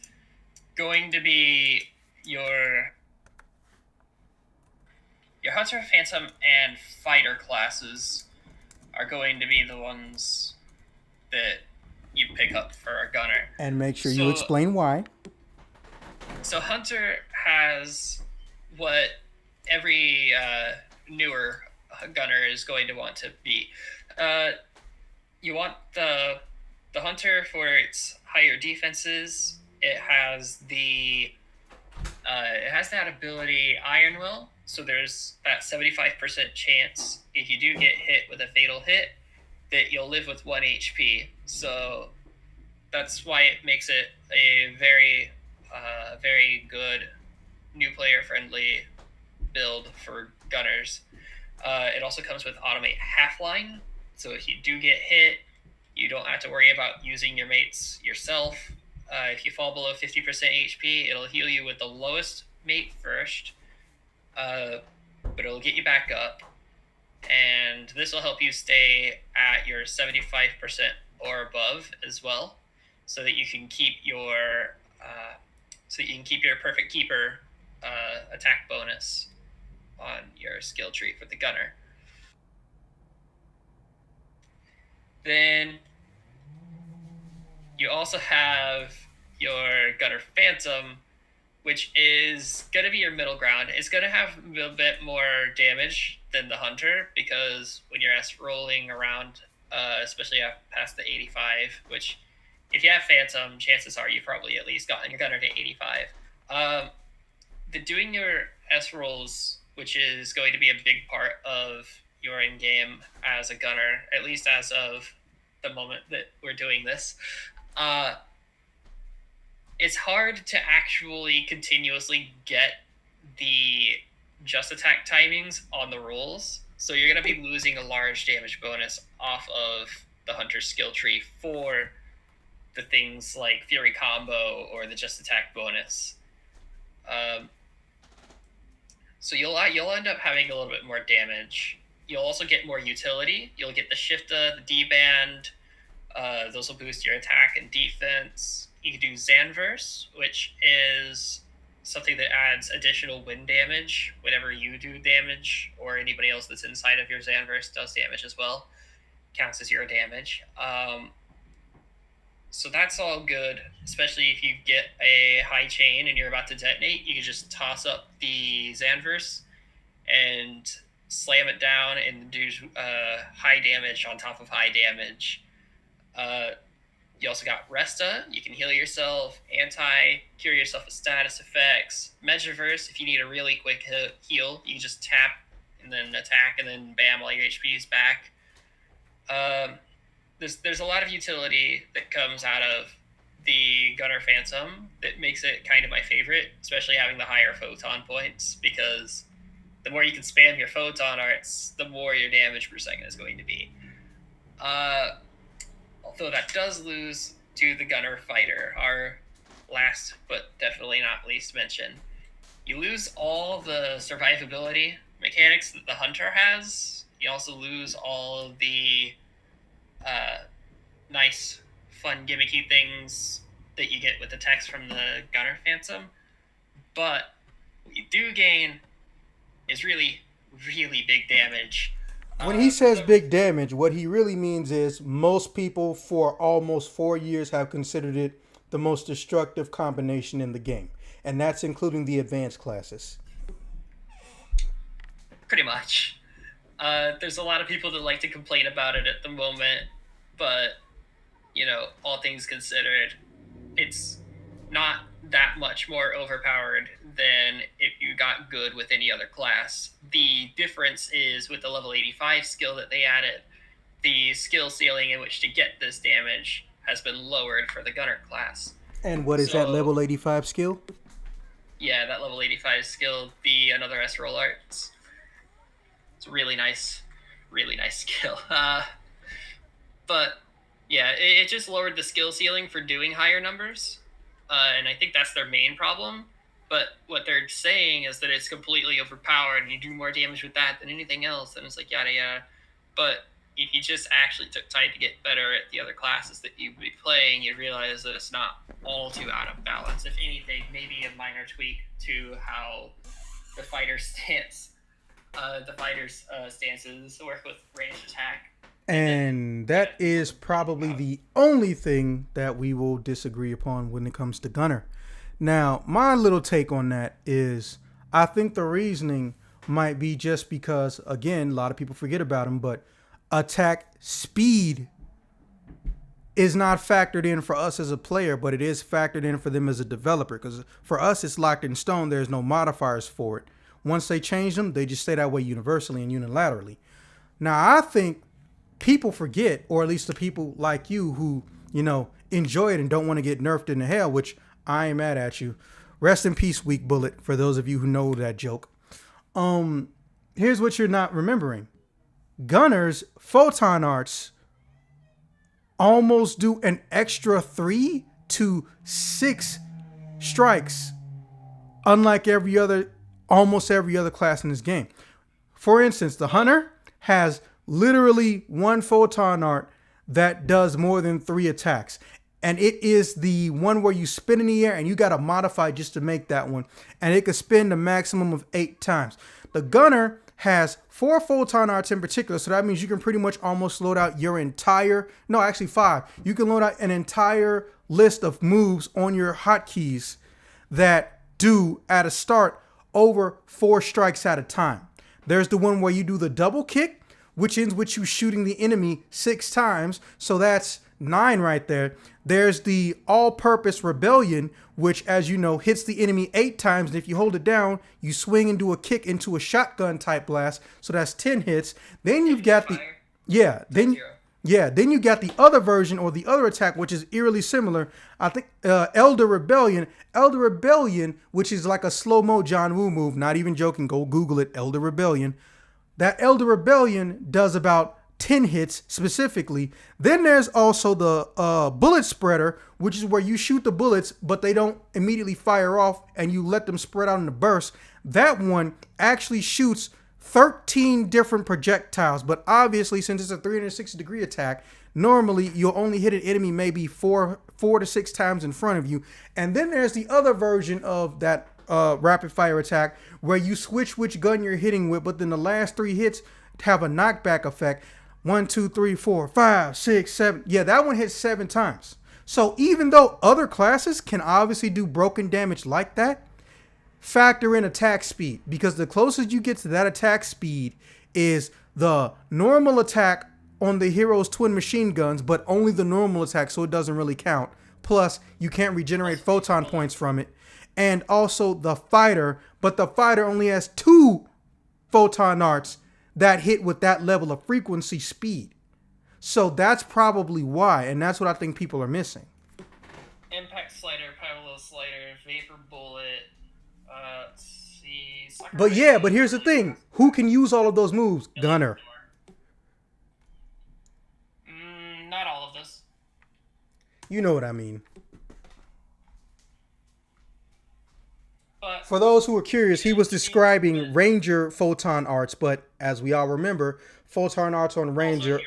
going to be your Hunter, Phantom, and Fighter classes are going to be the ones that you pick up for a Gunner. And make sure you explain why. So Hunter has what every newer Gunner is going to want to be. You want the Hunter for its higher defenses. It has that ability Iron Will. So there's that 75% chance if you do get hit with a fatal hit that you'll live with 1 HP. So that's why it makes it a very, very good new player friendly build for Gunners. It also comes with Automate Halfline. So if you do get hit, you don't have to worry about using your mates yourself. If you fall below 50% HP, it'll heal you with the lowest mate first, but it'll get you back up. And this will help you stay at your 75% or above as well, so that you can keep your perfect keeper attack bonus on your skill tree for the Gunner. Then you also have your Gunner Phantom, which is going to be your middle ground. It's going to have a bit more damage than the Hunter, because when you're rolling around, especially past the 85, which if you have Phantom, chances are you've probably at least gotten your Gunner to 85. Doing your S rolls, which is going to be a big part of your in-game as a Gunner, at least as of the moment that we're doing this, it's hard to actually continuously get the just attack timings on the rolls. So you're going to be losing a large damage bonus off of the Hunter's skill tree for the things like Fury Combo or the just attack bonus. So you'll end up having a little bit more damage You'll also get more utility. You'll get the Shifta, the D-band. Those will boost your attack and defense. You can do Zanverse, which is something that adds additional wind damage whenever you do damage, or anybody else that's inside of your Zanverse does damage as well. Counts as your damage. So that's all good, especially if you get a high chain and you're about to detonate. You can just toss up the Zanverse and slam it down and do high damage on top of high damage. You also got Resta. You can heal yourself, cure yourself with status effects. Megaverse, if you need a really quick heal, you just tap and then attack, and then bam, all your HP is back. There's a lot of utility that comes out of the Gunner Phantom that makes it kind of my favorite, especially having the higher photon points, because the more you can spam your photon arts, the more your damage per second is going to be. Although that does lose to the Gunner Fighter, our last but definitely not least mention. You lose all the survivability mechanics that the Hunter has. You also lose all of the nice, fun, gimmicky things that you get with the text from the Gunner Phantom. But what you do gain is really, really big damage. When he says big damage, what he really means is most people for almost 4 years have considered it the most destructive combination in the game. And that's including the advanced classes. Pretty much. There's a lot of people that like to complain about it at the moment, but, all things considered, it's not that much more overpowered than if you got good with any other class. The difference is with the level 85 skill that they added, the skill ceiling in which to get this damage has been lowered for the Gunner class. And what is that level 85 skill? Yeah, that level 85 skill, the Another S Roll Arts. It's a really nice skill. But yeah, it just lowered the skill ceiling for doing higher numbers. And I think that's their main problem. But what they're saying is that it's completely overpowered and you do more damage with that than anything else. And it's like, yada, yada. But if you just actually took time to get better at the other classes that you'd be playing, you'd realize that it's not all too out of balance. If anything, maybe a minor tweak to how the fighter's stances work with ranged attack. And that is probably the only thing that we will disagree upon when it comes to Gunner. Now, my little take on that is I think the reasoning might be just because, again, a lot of people forget about him, but attack speed is not factored in for us as a player, but it is factored in for them as a developer. Because for us, it's locked in stone. There's no modifiers for it. Once they change them, they just stay that way universally and unilaterally. Now, I think people forget, or at least the people like you who, enjoy it and don't want to get nerfed into hell, which I ain't mad at you. Rest in peace, Weak Bullet, for those of you who know that joke. Here's what you're not remembering. Gunner's photon arts almost do an extra 3 to 6 strikes, unlike almost every other class in this game. For instance, the Hunter has literally one photon art that does more than 3 attacks. And it is the one where you spin in the air and you got to modify just to make that one. And it can spin the maximum of 8 times. The Gunner has 4 photon arts in particular. So that means you can pretty much almost load out your 5. You can load out an entire list of moves on your hotkeys that do at a start over 4 strikes at a time. There's the one where you do the double kick, which ends with you shooting the enemy 6 times. So that's 9 right there. There's the all-purpose rebellion, which, as you know, hits the enemy 8 times. And if you hold it down, you swing and do a kick into a shotgun type blast. So that's 10 hits. Then you've got then you got the other version or the other attack, which is eerily similar. I think Elder Rebellion, which is like a slow-mo John Woo move. Not even joking. Go Google it, Elder Rebellion. That Elder Rebellion does about 10 hits specifically. Then there's also the bullet spreader, which is where you shoot the bullets, but they don't immediately fire off and you let them spread out in a burst. That one actually shoots 13 different projectiles. But obviously, since it's a 360-degree attack, normally you'll only hit an enemy maybe four to six times in front of you. And then there's the other version of that rapid fire attack where you switch which gun you're hitting with, but then the last 3 hits have a knockback effect. 1, 2, 3, 4, 5, 6, 7. Yeah, that one hits 7 times. So even though other classes can obviously do broken damage like that, factor in attack speed, because the closest you get to that attack speed is the normal attack on the hero's twin machine guns, but only the normal attack, so it doesn't really count. Plus, you can't regenerate photon points from it. And also the fighter, but the fighter only has 2 photon arts that hit with that level of frequency speed. So that's probably why, and that's what I think people are missing. Impact slider, parallel slider, vapor bullet, let's see... But here's the thing. Who can use all of those moves? Gunner. Not all of this. You know what I mean. But for those who are curious, he was describing Ranger photon arts, but as we all remember, photon arts on Ranger,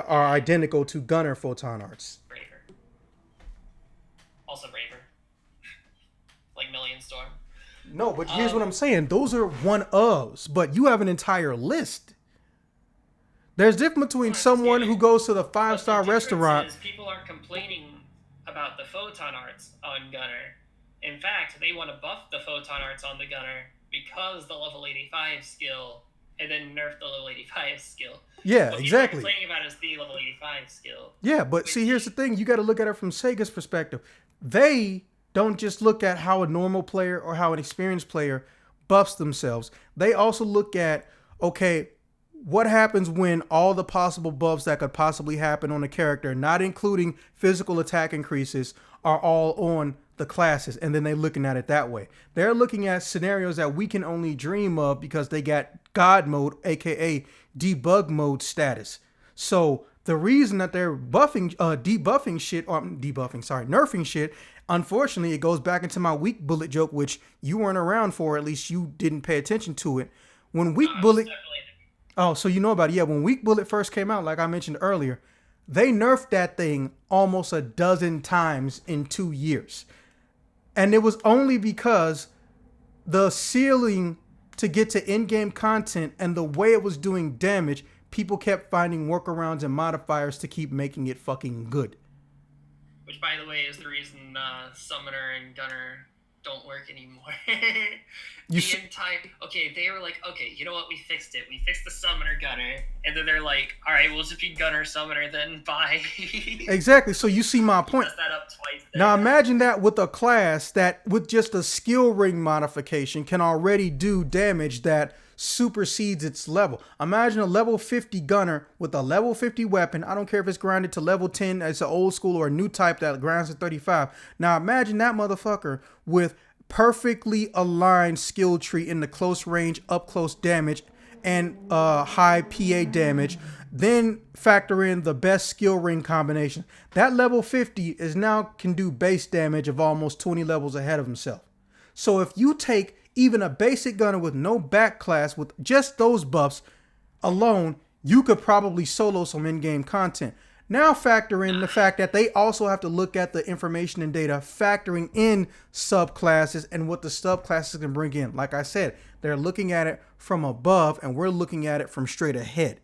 are identical to Gunner photon arts. Braver. Also Braver. Like Million Storm. No, but here's what I'm saying. Those are one-ofs, but you have an entire list. There's difference between someone who goes to the 5-star restaurant. People aren't complaining about the photon arts on Gunner. In fact, they want to buff the photon arts on the Gunner because the level 85 skill, and then nerf the level 85 skill. Yeah, what exactly. What complaining about is the level 85 skill. Yeah, but see, here's the thing. You got to look at it from Sega's perspective. They don't just look at how a normal player or how an experienced player buffs themselves. They also look at, okay, what happens when all the possible buffs that could possibly happen on a character, not including physical attack increases, are all on the classes, and then they're looking at it that way. They're looking at scenarios that we can only dream of because they got God mode, aka debug mode status. So the reason that they're nerfing shit, unfortunately, it goes back into my weak bullet joke, which you weren't around for, at least you didn't pay attention to it. When weak bullet, so you know about it. Yeah, when weak bullet first came out, like I mentioned earlier, they nerfed that thing almost a dozen times in 2 years. And it was only because the ceiling to get to in-game content and the way it was doing damage, people kept finding workarounds and modifiers to keep making it fucking good. Which, by the way, is the reason Summoner and Gunner don't work anymore. They were like, okay, you know what, we fixed it. We fixed the Summoner Gunner. And then they're like, all right, we'll just be Gunner Summoner then, bye. Exactly, so you see my point. Messed that up twice there. Now imagine that with a class that, with just a skill ring modification, can already do damage that supersedes its level. Imagine a level 50 Gunner with a level 50 weapon. I don't care if it's grinded to level 10, it's an old school or a new type that grinds to 35. Now imagine that motherfucker with perfectly aligned skill tree in the close range, up close damage, and high PA damage. Then factor in the best skill ring combination. That level 50 is now can do base damage of almost 20 levels ahead of himself. So if you take even a basic gunner with no back class with just those buffs alone, you could probably solo some in-game content. Now factor in the fact that they also have to look at the information and data, factoring in subclasses and what the subclasses can bring in. Like I said, they're looking at it from above and we're looking at it from straight ahead.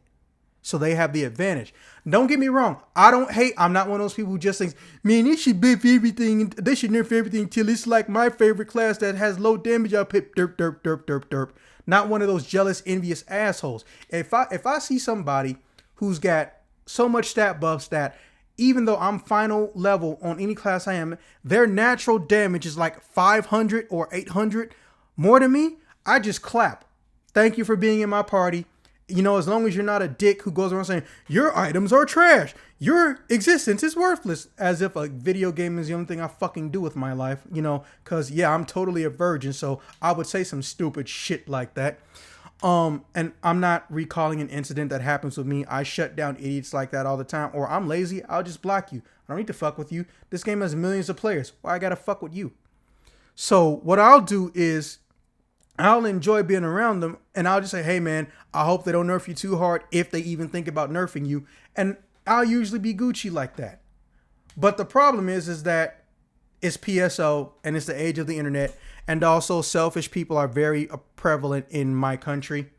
So they have the advantage. Don't get me wrong. I'm not one of those people who just thinks, man, they should buff everything. They should nerf everything till it's like my favorite class that has low damage output. Derp. Not one of those jealous, envious assholes. If I see somebody who's got so much stat buffs that even though I'm final level on any class I am, their natural damage is like 500 or 800 more than me, I just clap. Thank you for being in my party. You know, as long as you're not a dick who goes around saying, your items are trash, your existence is worthless, as if a video game is the only thing I fucking do with my life, you know, because, yeah, I'm totally a virgin, so I would say some stupid shit like that. And I'm not recalling an incident that happens with me. I shut down idiots like that all the time, or I'm lazy, I'll just block you. I don't need to fuck with you. This game has millions of players. Why I gotta fuck with you? So what I'll do is I'll enjoy being around them, and I'll just say, hey man, I hope they don't nerf you too hard if they even think about nerfing you. And I'll usually be Gucci like that. But the problem is that it's PSO and it's the age of the internet, and also selfish people are very prevalent in my country.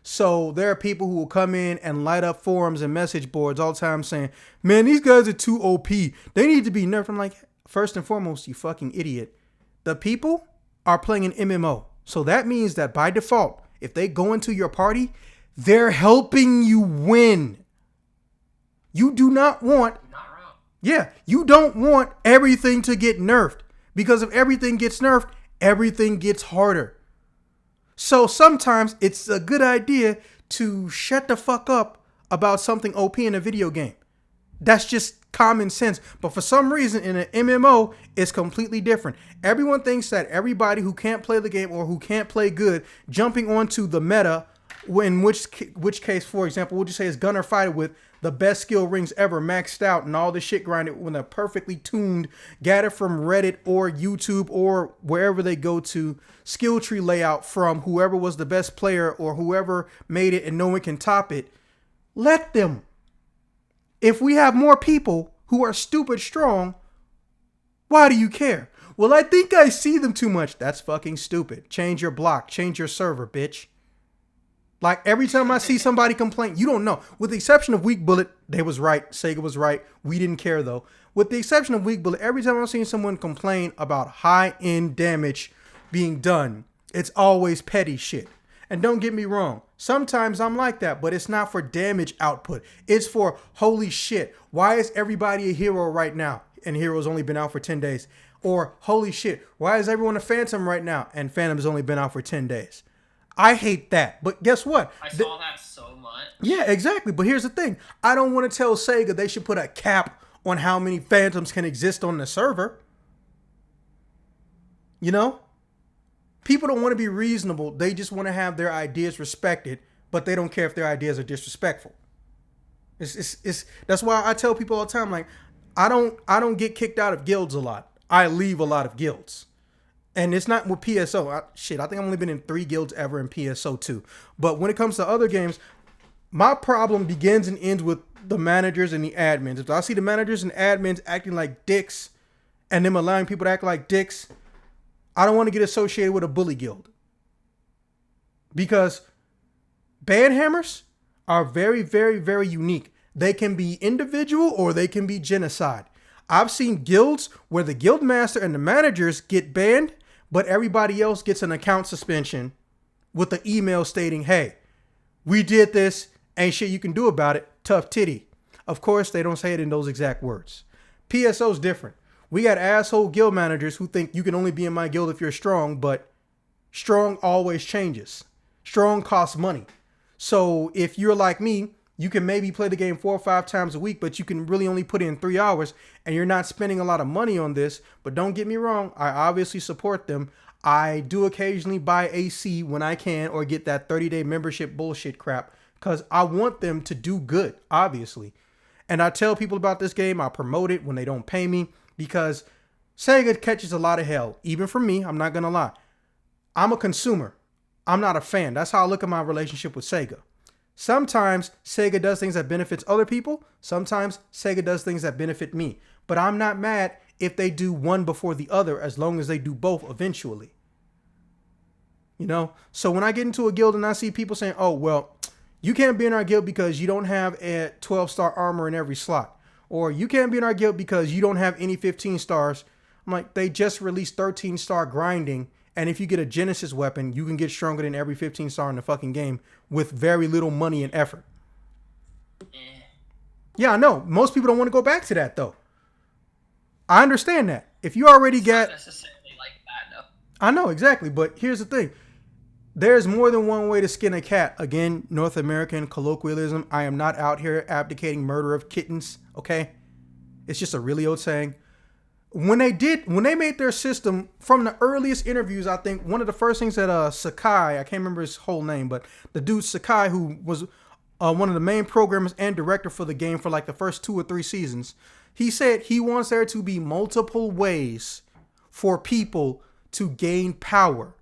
So there are people who will come in and light up forums and message boards all the time saying, man, these guys are too OP. They need to be nerfed. I'm like, first and foremost, you fucking idiot. The people are playing an MMO. So that means that by default, if they go into your party, they're helping you win. You do not want... Not wrong. Yeah, you don't want everything to get nerfed. Because if everything gets nerfed, everything gets harder. So sometimes it's a good idea to shut the fuck up about something OP in a video game. That's just common sense. But for some reason in an MMO, it's completely different. Everyone thinks that everybody who can't play the game or who can't play good, jumping onto the meta, in which case, for example, we'll just say is Gunner fighter with the best skill rings ever maxed out and all the shit grinded with a perfectly tuned, gathered from Reddit or YouTube or wherever they go to, skill tree layout from whoever was the best player or whoever made it and no one can top it. Let them. If we have more people who are stupid strong, why do you care? Well, I think I see them too much. That's fucking stupid. Change your block. Change your server, bitch. Like every time I see somebody complain, you don't know. With the exception of Weak Bullet, they was right. Sega was right. We didn't care though. With the exception of Weak Bullet, every time I'm seeing someone complain about high-end damage being done, it's always petty shit. And don't get me wrong. Sometimes I'm like that, but it's not for damage output. It's for, holy shit, why is everybody a hero right now? And Hero's only been out for 10 days. Or, holy shit, why is everyone a Phantom right now? And Phantom's only been out for 10 days. I hate that. But guess what? I saw that so much. Yeah, exactly. But here's the thing. I don't want to tell Sega they should put a cap on how many Phantoms can exist on the server. You know? People don't want to be reasonable. They just want to have their ideas respected, but they don't care if their ideas are disrespectful. That's why I tell people all the time, like, I don't get kicked out of guilds a lot. I leave a lot of guilds. And it's not with PSO. I think I've only been in 3 guilds ever in PSO 2. But when it comes to other games, my problem begins and ends with the managers and the admins. If I see the managers and admins acting like dicks and them allowing people to act like dicks, I don't want to get associated with a bully guild. Because banhammers are very, very, very unique. They can be individual or they can be genocide. I've seen guilds where the guild master and the managers get banned, but everybody else gets an account suspension with an email stating, hey, we did this, ain't shit you can do about it, tough titty. Of course, they don't say it in those exact words. PSO's different. We got asshole guild managers who think you can only be in my guild if you're strong, but strong always changes. Strong costs money. So if you're like me, you can maybe play the game 4 or 5 times a week, but you can really only put in 3 hours and you're not spending a lot of money on this. But don't get me wrong. I obviously support them. I do occasionally buy AC when I can or get that 30-day membership bullshit crap because I want them to do good, obviously. And I tell people about this game. I promote it when they don't pay me because Sega catches a lot of hell, even from me. I'm not going to lie. I'm a consumer. I'm not a fan. That's how I look at my relationship with Sega. Sometimes Sega does things that benefits other people. Sometimes Sega does things that benefit me. But I'm not mad if they do one before the other as long as they do both eventually. You know? So when I get into a guild and I see people saying, oh, well, you can't be in our guild because you don't have a 12-star armor in every slot. Or you can't be in our guild because you don't have any 15 stars. I'm like, they just released 13-star grinding. And if you get a Genesis weapon, you can get stronger than every 15 star in the fucking game with very little money and effort. Yeah, I know. Most people don't want to go back to that, though. I understand that. If you already get... Not necessarily like that, no. I know, exactly. But here's the thing. There's more than one way to skin a cat. Again, North American colloquialism. I am not out here abdicating murder of kittens, okay? It's just a really old saying. When they made their system from the earliest interviews, I think one of the first things that Sakai, I can't remember his whole name, but the dude Sakai, who was one of the main programmers and director for the game for like the first 2 or 3 seasons, he said he wants there to be multiple ways for people to gain power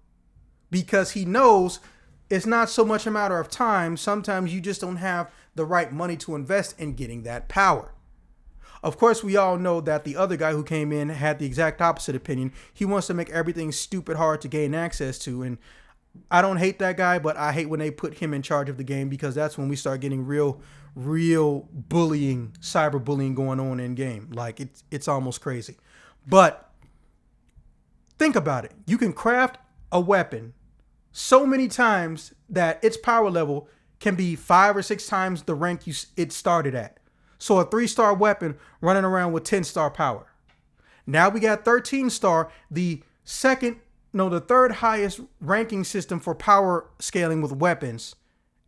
because he knows it's not so much a matter of time. Sometimes you just don't have the right money to invest in getting that power. Of course, we all know that the other guy who came in had the exact opposite opinion. He wants to make everything stupid hard to gain access to. And I don't hate that guy, but I hate when they put him in charge of the game, because that's when we start getting real bullying, cyberbullying going on in game. Like it's almost crazy. But think about it. You can craft a weapon so many times that its power level can be 5 or 6 times the rank it started at. So a 3-star weapon running around with 10-star power. Now we got 13-star, the third highest ranking system for power scaling with weapons.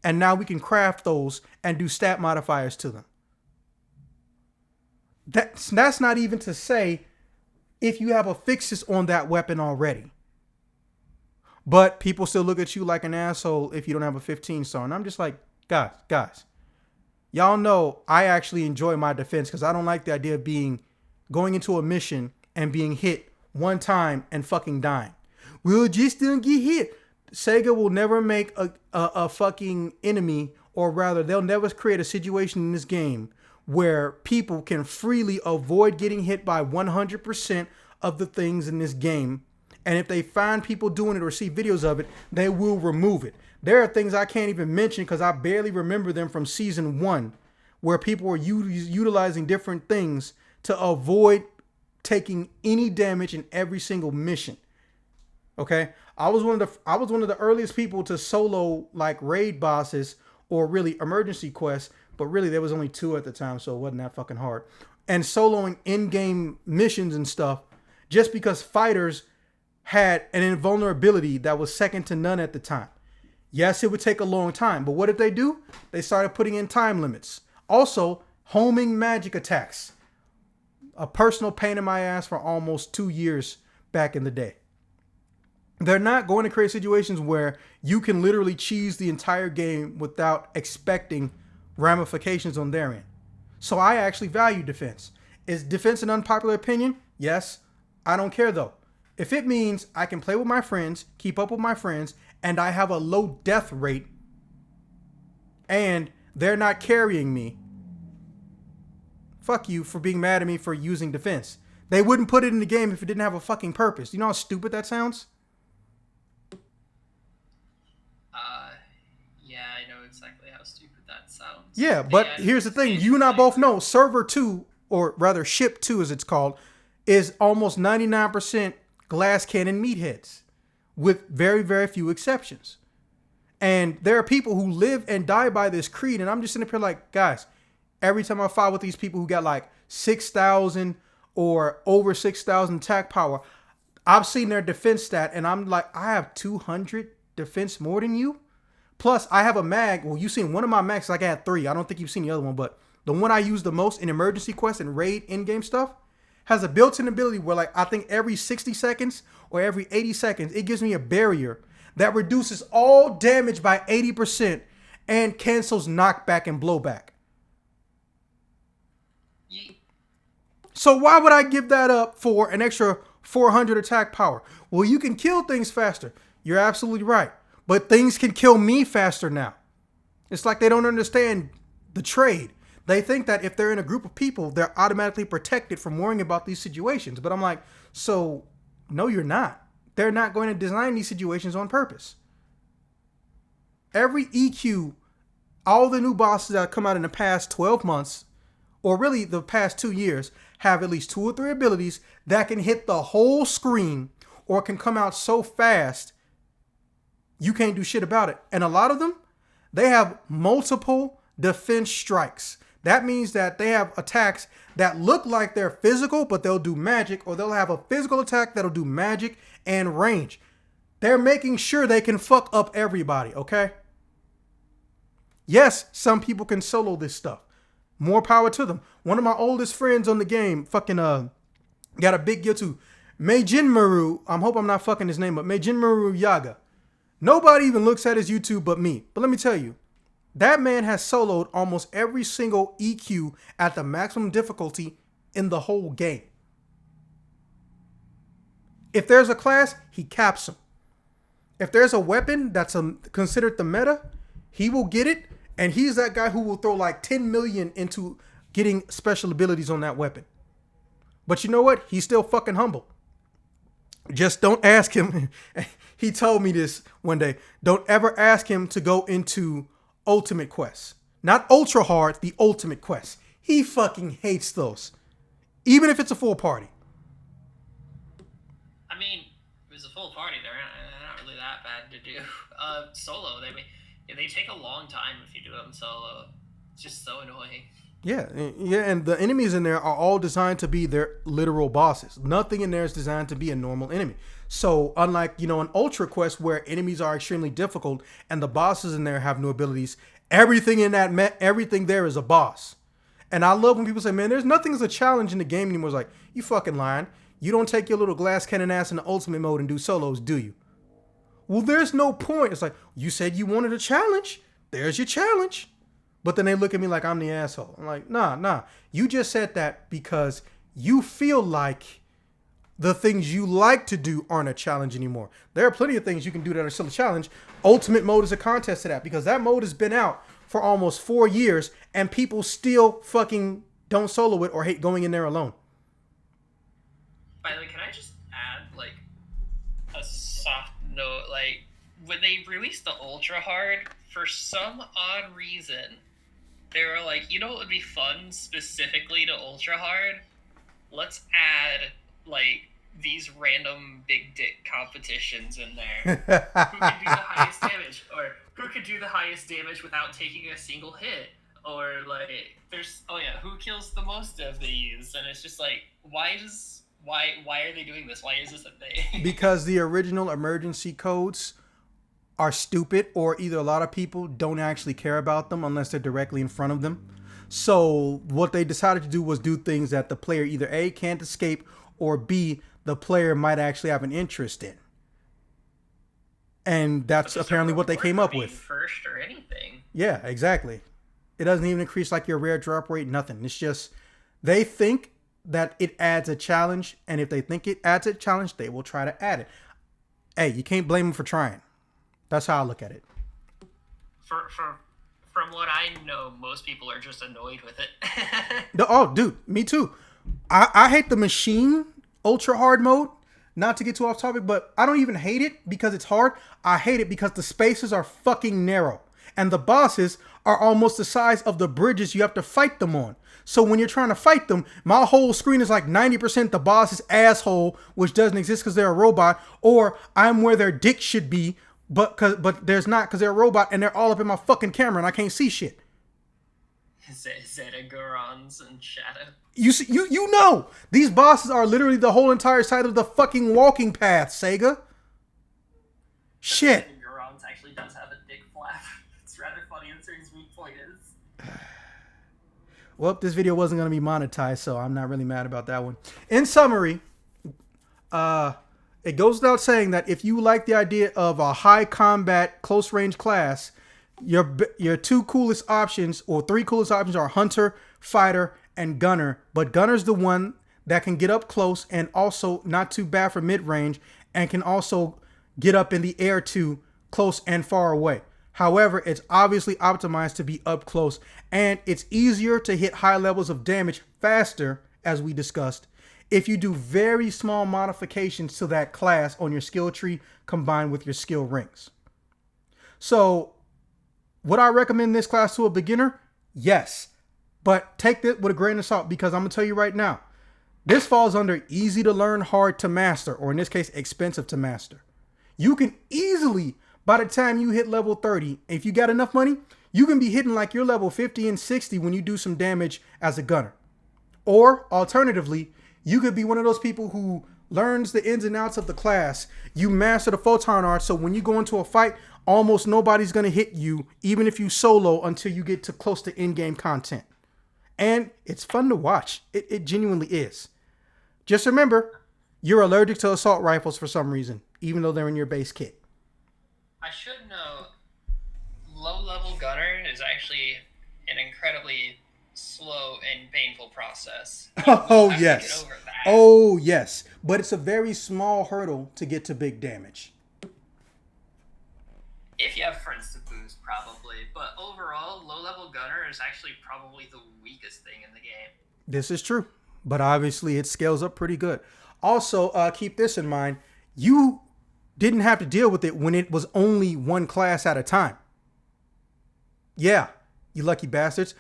And now we can craft those and do stat modifiers to them. That's not even to say if you have affixes on that weapon already. But people still look at you like an asshole if you don't have a 15-star. And I'm just like, guys, y'all know I actually enjoy my defense, because I don't like the idea of going into a mission and being hit one time and fucking dying. We'll just don't get hit. Sega will never make a fucking enemy, or rather, they'll never create a situation in this game where people can freely avoid getting hit by 100% of the things in this game. And if they find people doing it or see videos of it, they will remove it. There are things I can't even mention because I barely remember them from season 1, where people were utilizing different things to avoid taking any damage in every single mission. Okay, I was one of the earliest people to solo like raid bosses or really emergency quests, but really there was only 2 at the time, so it wasn't that fucking hard. And soloing in-game missions and stuff, just because fighters had an invulnerability that was second to none at the time. Yes, it would take a long time, but what did they do? They started putting in time limits. Also, homing magic attacks. A personal pain in my ass for almost 2 years back in the day. They're not going to create situations where you can literally cheese the entire game without expecting ramifications on their end. So I actually value defense. Is defense an unpopular opinion? Yes. I don't care though. If it means I can play with my friends, keep up with my friends, and I have a low death rate, and they're not carrying me, fuck you for being mad at me for using defense. They wouldn't put it in the game if it didn't have a fucking purpose. You know how stupid that sounds? Yeah, I know exactly how stupid that sounds. Yeah, but here's the thing. You and I both know Server 2, or rather Ship 2 as it's called, is almost 99% glass cannon meatheads, with very, very few exceptions. And there are people who live and die by this creed, and I'm just sitting up here like, guys, every time I fight with these people who got like 6,000 or over 6,000 attack power, I've seen their defense stat, and I'm like, I have 200 defense more than you? Plus, I have a mag. Well, you've seen one of my mags, like I had 3. I don't think you've seen the other one, but the one I use the most in emergency quests and raid in-game stuff has a built-in ability where, like, I think every 60 seconds or every 80 seconds, it gives me a barrier that reduces all damage by 80% and cancels knockback and blowback. So why would I give that up for an extra 400 attack power? Well, you can kill things faster. You're absolutely right. But things can kill me faster now. It's like they don't understand the trade. They think that if they're in a group of people, they're automatically protected from worrying about these situations. But I'm like, so no, you're not. They're not going to design these situations on purpose. Every EQ, all the new bosses that come out in the past 12 months, or really the past 2 years, have at least 2 or 3 abilities that can hit the whole screen or can come out so fast you can't do shit about it. And a lot of them, they have multiple defense strikes. That means that they have attacks that look like they're physical, but they'll do magic, or they'll have a physical attack that'll do magic and range. They're making sure they can fuck up everybody, okay? Yes, some people can solo this stuff. More power to them. One of my oldest friends on the game fucking got a big deal to Meijinmaru. I hope I'm not fucking his name up. Meijinmaru Yaga. Nobody even looks at his YouTube but me. But let me tell you, that man has soloed almost every single EQ at the maximum difficulty in the whole game. If there's a class, he caps them. If there's a weapon that's considered the meta, he will get it, and he's that guy who will throw like 10 million into getting special abilities on that weapon. But you know what? He's still fucking humble. Just don't ask him. He told me this one day. Don't ever ask him to go into Ultimate Quest. Not Ultra Hard, the Ultimate Quest. He fucking hates those. Even if it's a full party. I mean, if it's a full party, they're not really that bad to do. Solo, they take a long time if you do them solo. It's just so annoying. Yeah, and the enemies in there are all designed to be their literal bosses. Nothing in there is designed to be a normal enemy. So unlike, an Ultra Quest where enemies are extremely difficult and the bosses in there have no abilities, everything there is a boss. And I love when people say, man, there's nothing as a challenge in the game anymore. It's like, you fucking lying. You don't take your little glass cannon ass in the ultimate mode and do solos, do you? Well, there's no point. It's like, you said you wanted a challenge. There's your challenge. But then they look at me like I'm the asshole. I'm like, nah. You just said that because you feel like the things you like to do aren't a challenge anymore. There are plenty of things you can do that are still a challenge. Ultimate mode is a contest to that because that mode has been out for almost 4 years and people still fucking don't solo it or hate going in there alone. By the way, can I just add, a soft note? When they released the Ultra Hard, for some odd reason, they were like, what would be fun specifically to Ultra Hard? Let's add, these random big dick competitions in there. Who can do the highest damage? Or who could do the highest damage without taking a single hit? Or, who kills the most of these? And it's just why are they doing this? Why is this a thing? Because the original emergency codes are stupid, or either a lot of people don't actually care about them unless they're directly in front of them. So what they decided to do was do things that the player either A, can't escape, or B, the player might actually have an interest in. And that's apparently what they came up with. First or anything. Yeah, exactly. It doesn't even increase your rare drop rate, nothing. It's just, they think that it adds a challenge, and if they think it adds a challenge, they will try to add it. Hey, you can't blame them for trying. That's how I look at it. From what I know, most people are just annoyed with it. Oh, dude, me too. I hate the machine ultra hard mode. Not to get too off topic, but I don't even hate it because it's hard. I hate it because the spaces are fucking narrow. And the bosses are almost the size of the bridges you have to fight them on. So when you're trying to fight them, my whole screen is 90% the boss's asshole, which doesn't exist because they're a robot, or I'm where their dick should be, but there's not because they're a robot and they're all up in my fucking camera and I can't see shit. Zeta-Gorons and Shadow. You know, these bosses are literally the whole entire side of the fucking walking path, Sega. Shit. Zeta-Gorons actually does have a dick flap. It's rather funny, and his weak point is. Well, this video wasn't going to be monetized, so I'm not really mad about that one. In summary, it goes without saying that if you like the idea of a high combat, close range class, your two coolest options or three coolest options are Hunter, Fighter, and Gunner. But Gunner's the one that can get up close and also not too bad for mid range and can also get up in the air too, close and far away. However, it's obviously optimized to be up close, and it's easier to hit high levels of damage faster, as we discussed, if you do very small modifications to that class on your skill tree combined with your skill rings. So, would I recommend this class to a beginner? Yes. But take it with a grain of salt, because I'm going to tell you right now, this falls under easy to learn, hard to master, or in this case, expensive to master. You can easily, by the time you hit level 30, if you got enough money, you can be hitting your level 50 and 60 when you do some damage as a gunner. Or alternatively, you could be one of those people who learns the ins and outs of the class. You master the photon art, so when you go into a fight, almost nobody's going to hit you, even if you solo, until you get to close to in-game content. And it's fun to watch. It genuinely is. Just remember, you're allergic to assault rifles for some reason, even though they're in your base kit. I should know, low-level gunner is actually an incredibly slow and painful process. Oh, yes. Oh, yes. But it's a very small hurdle to get to big damage. If you have friends to boost, probably. But overall, low-level gunner is actually probably the weakest thing in the game. This is true, but obviously it scales up pretty good. Also, keep this in mind. You didn't have to deal with it when it was only one class at a time. Yeah, you lucky bastards.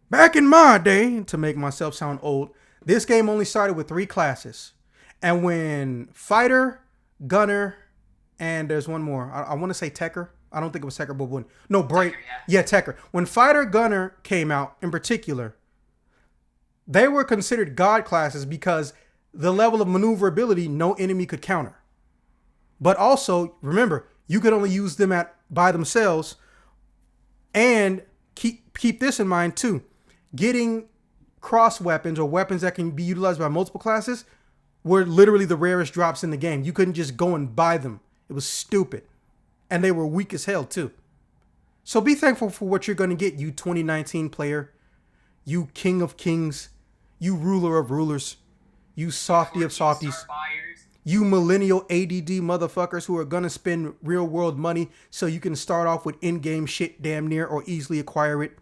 Back in my day, to make myself sound old, this game only started with 3 classes. And when fighter, gunner, and there's one more. I want to say Techer. I don't think it was Techer, but one. No, Break. Yeah, Techer. When fighter, gunner came out in particular, they were considered god classes because the level of maneuverability no enemy could counter. But also, remember, you could only use them by themselves. And keep this in mind too. Getting cross weapons or weapons that can be utilized by multiple classes were literally the rarest drops in the game. You couldn't just go and buy them. It was stupid. And they were weak as hell too. So be thankful for what you're going to get, you 2019 player. You king of kings. You ruler of rulers. You softy of softies. You millennial ADD motherfuckers who are going to spend real world money so you can start off with in-game shit damn near or easily acquire it.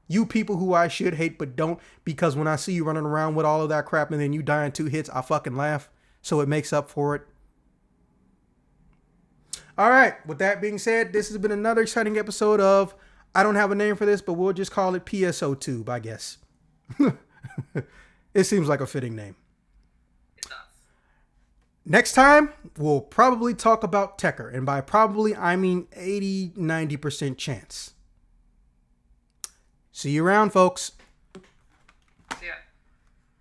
You people who I should hate but don't, because when I see you running around with all of that crap and then you die in 2 hits, I fucking laugh. So it makes up for it. All right. With that being said, this has been another exciting episode of, I don't have a name for this, but we'll just call it PSO2, I guess. It seems like a fitting name. Next time, we'll probably talk about Techer. And by probably, I mean 80-90% chance. See you around, folks.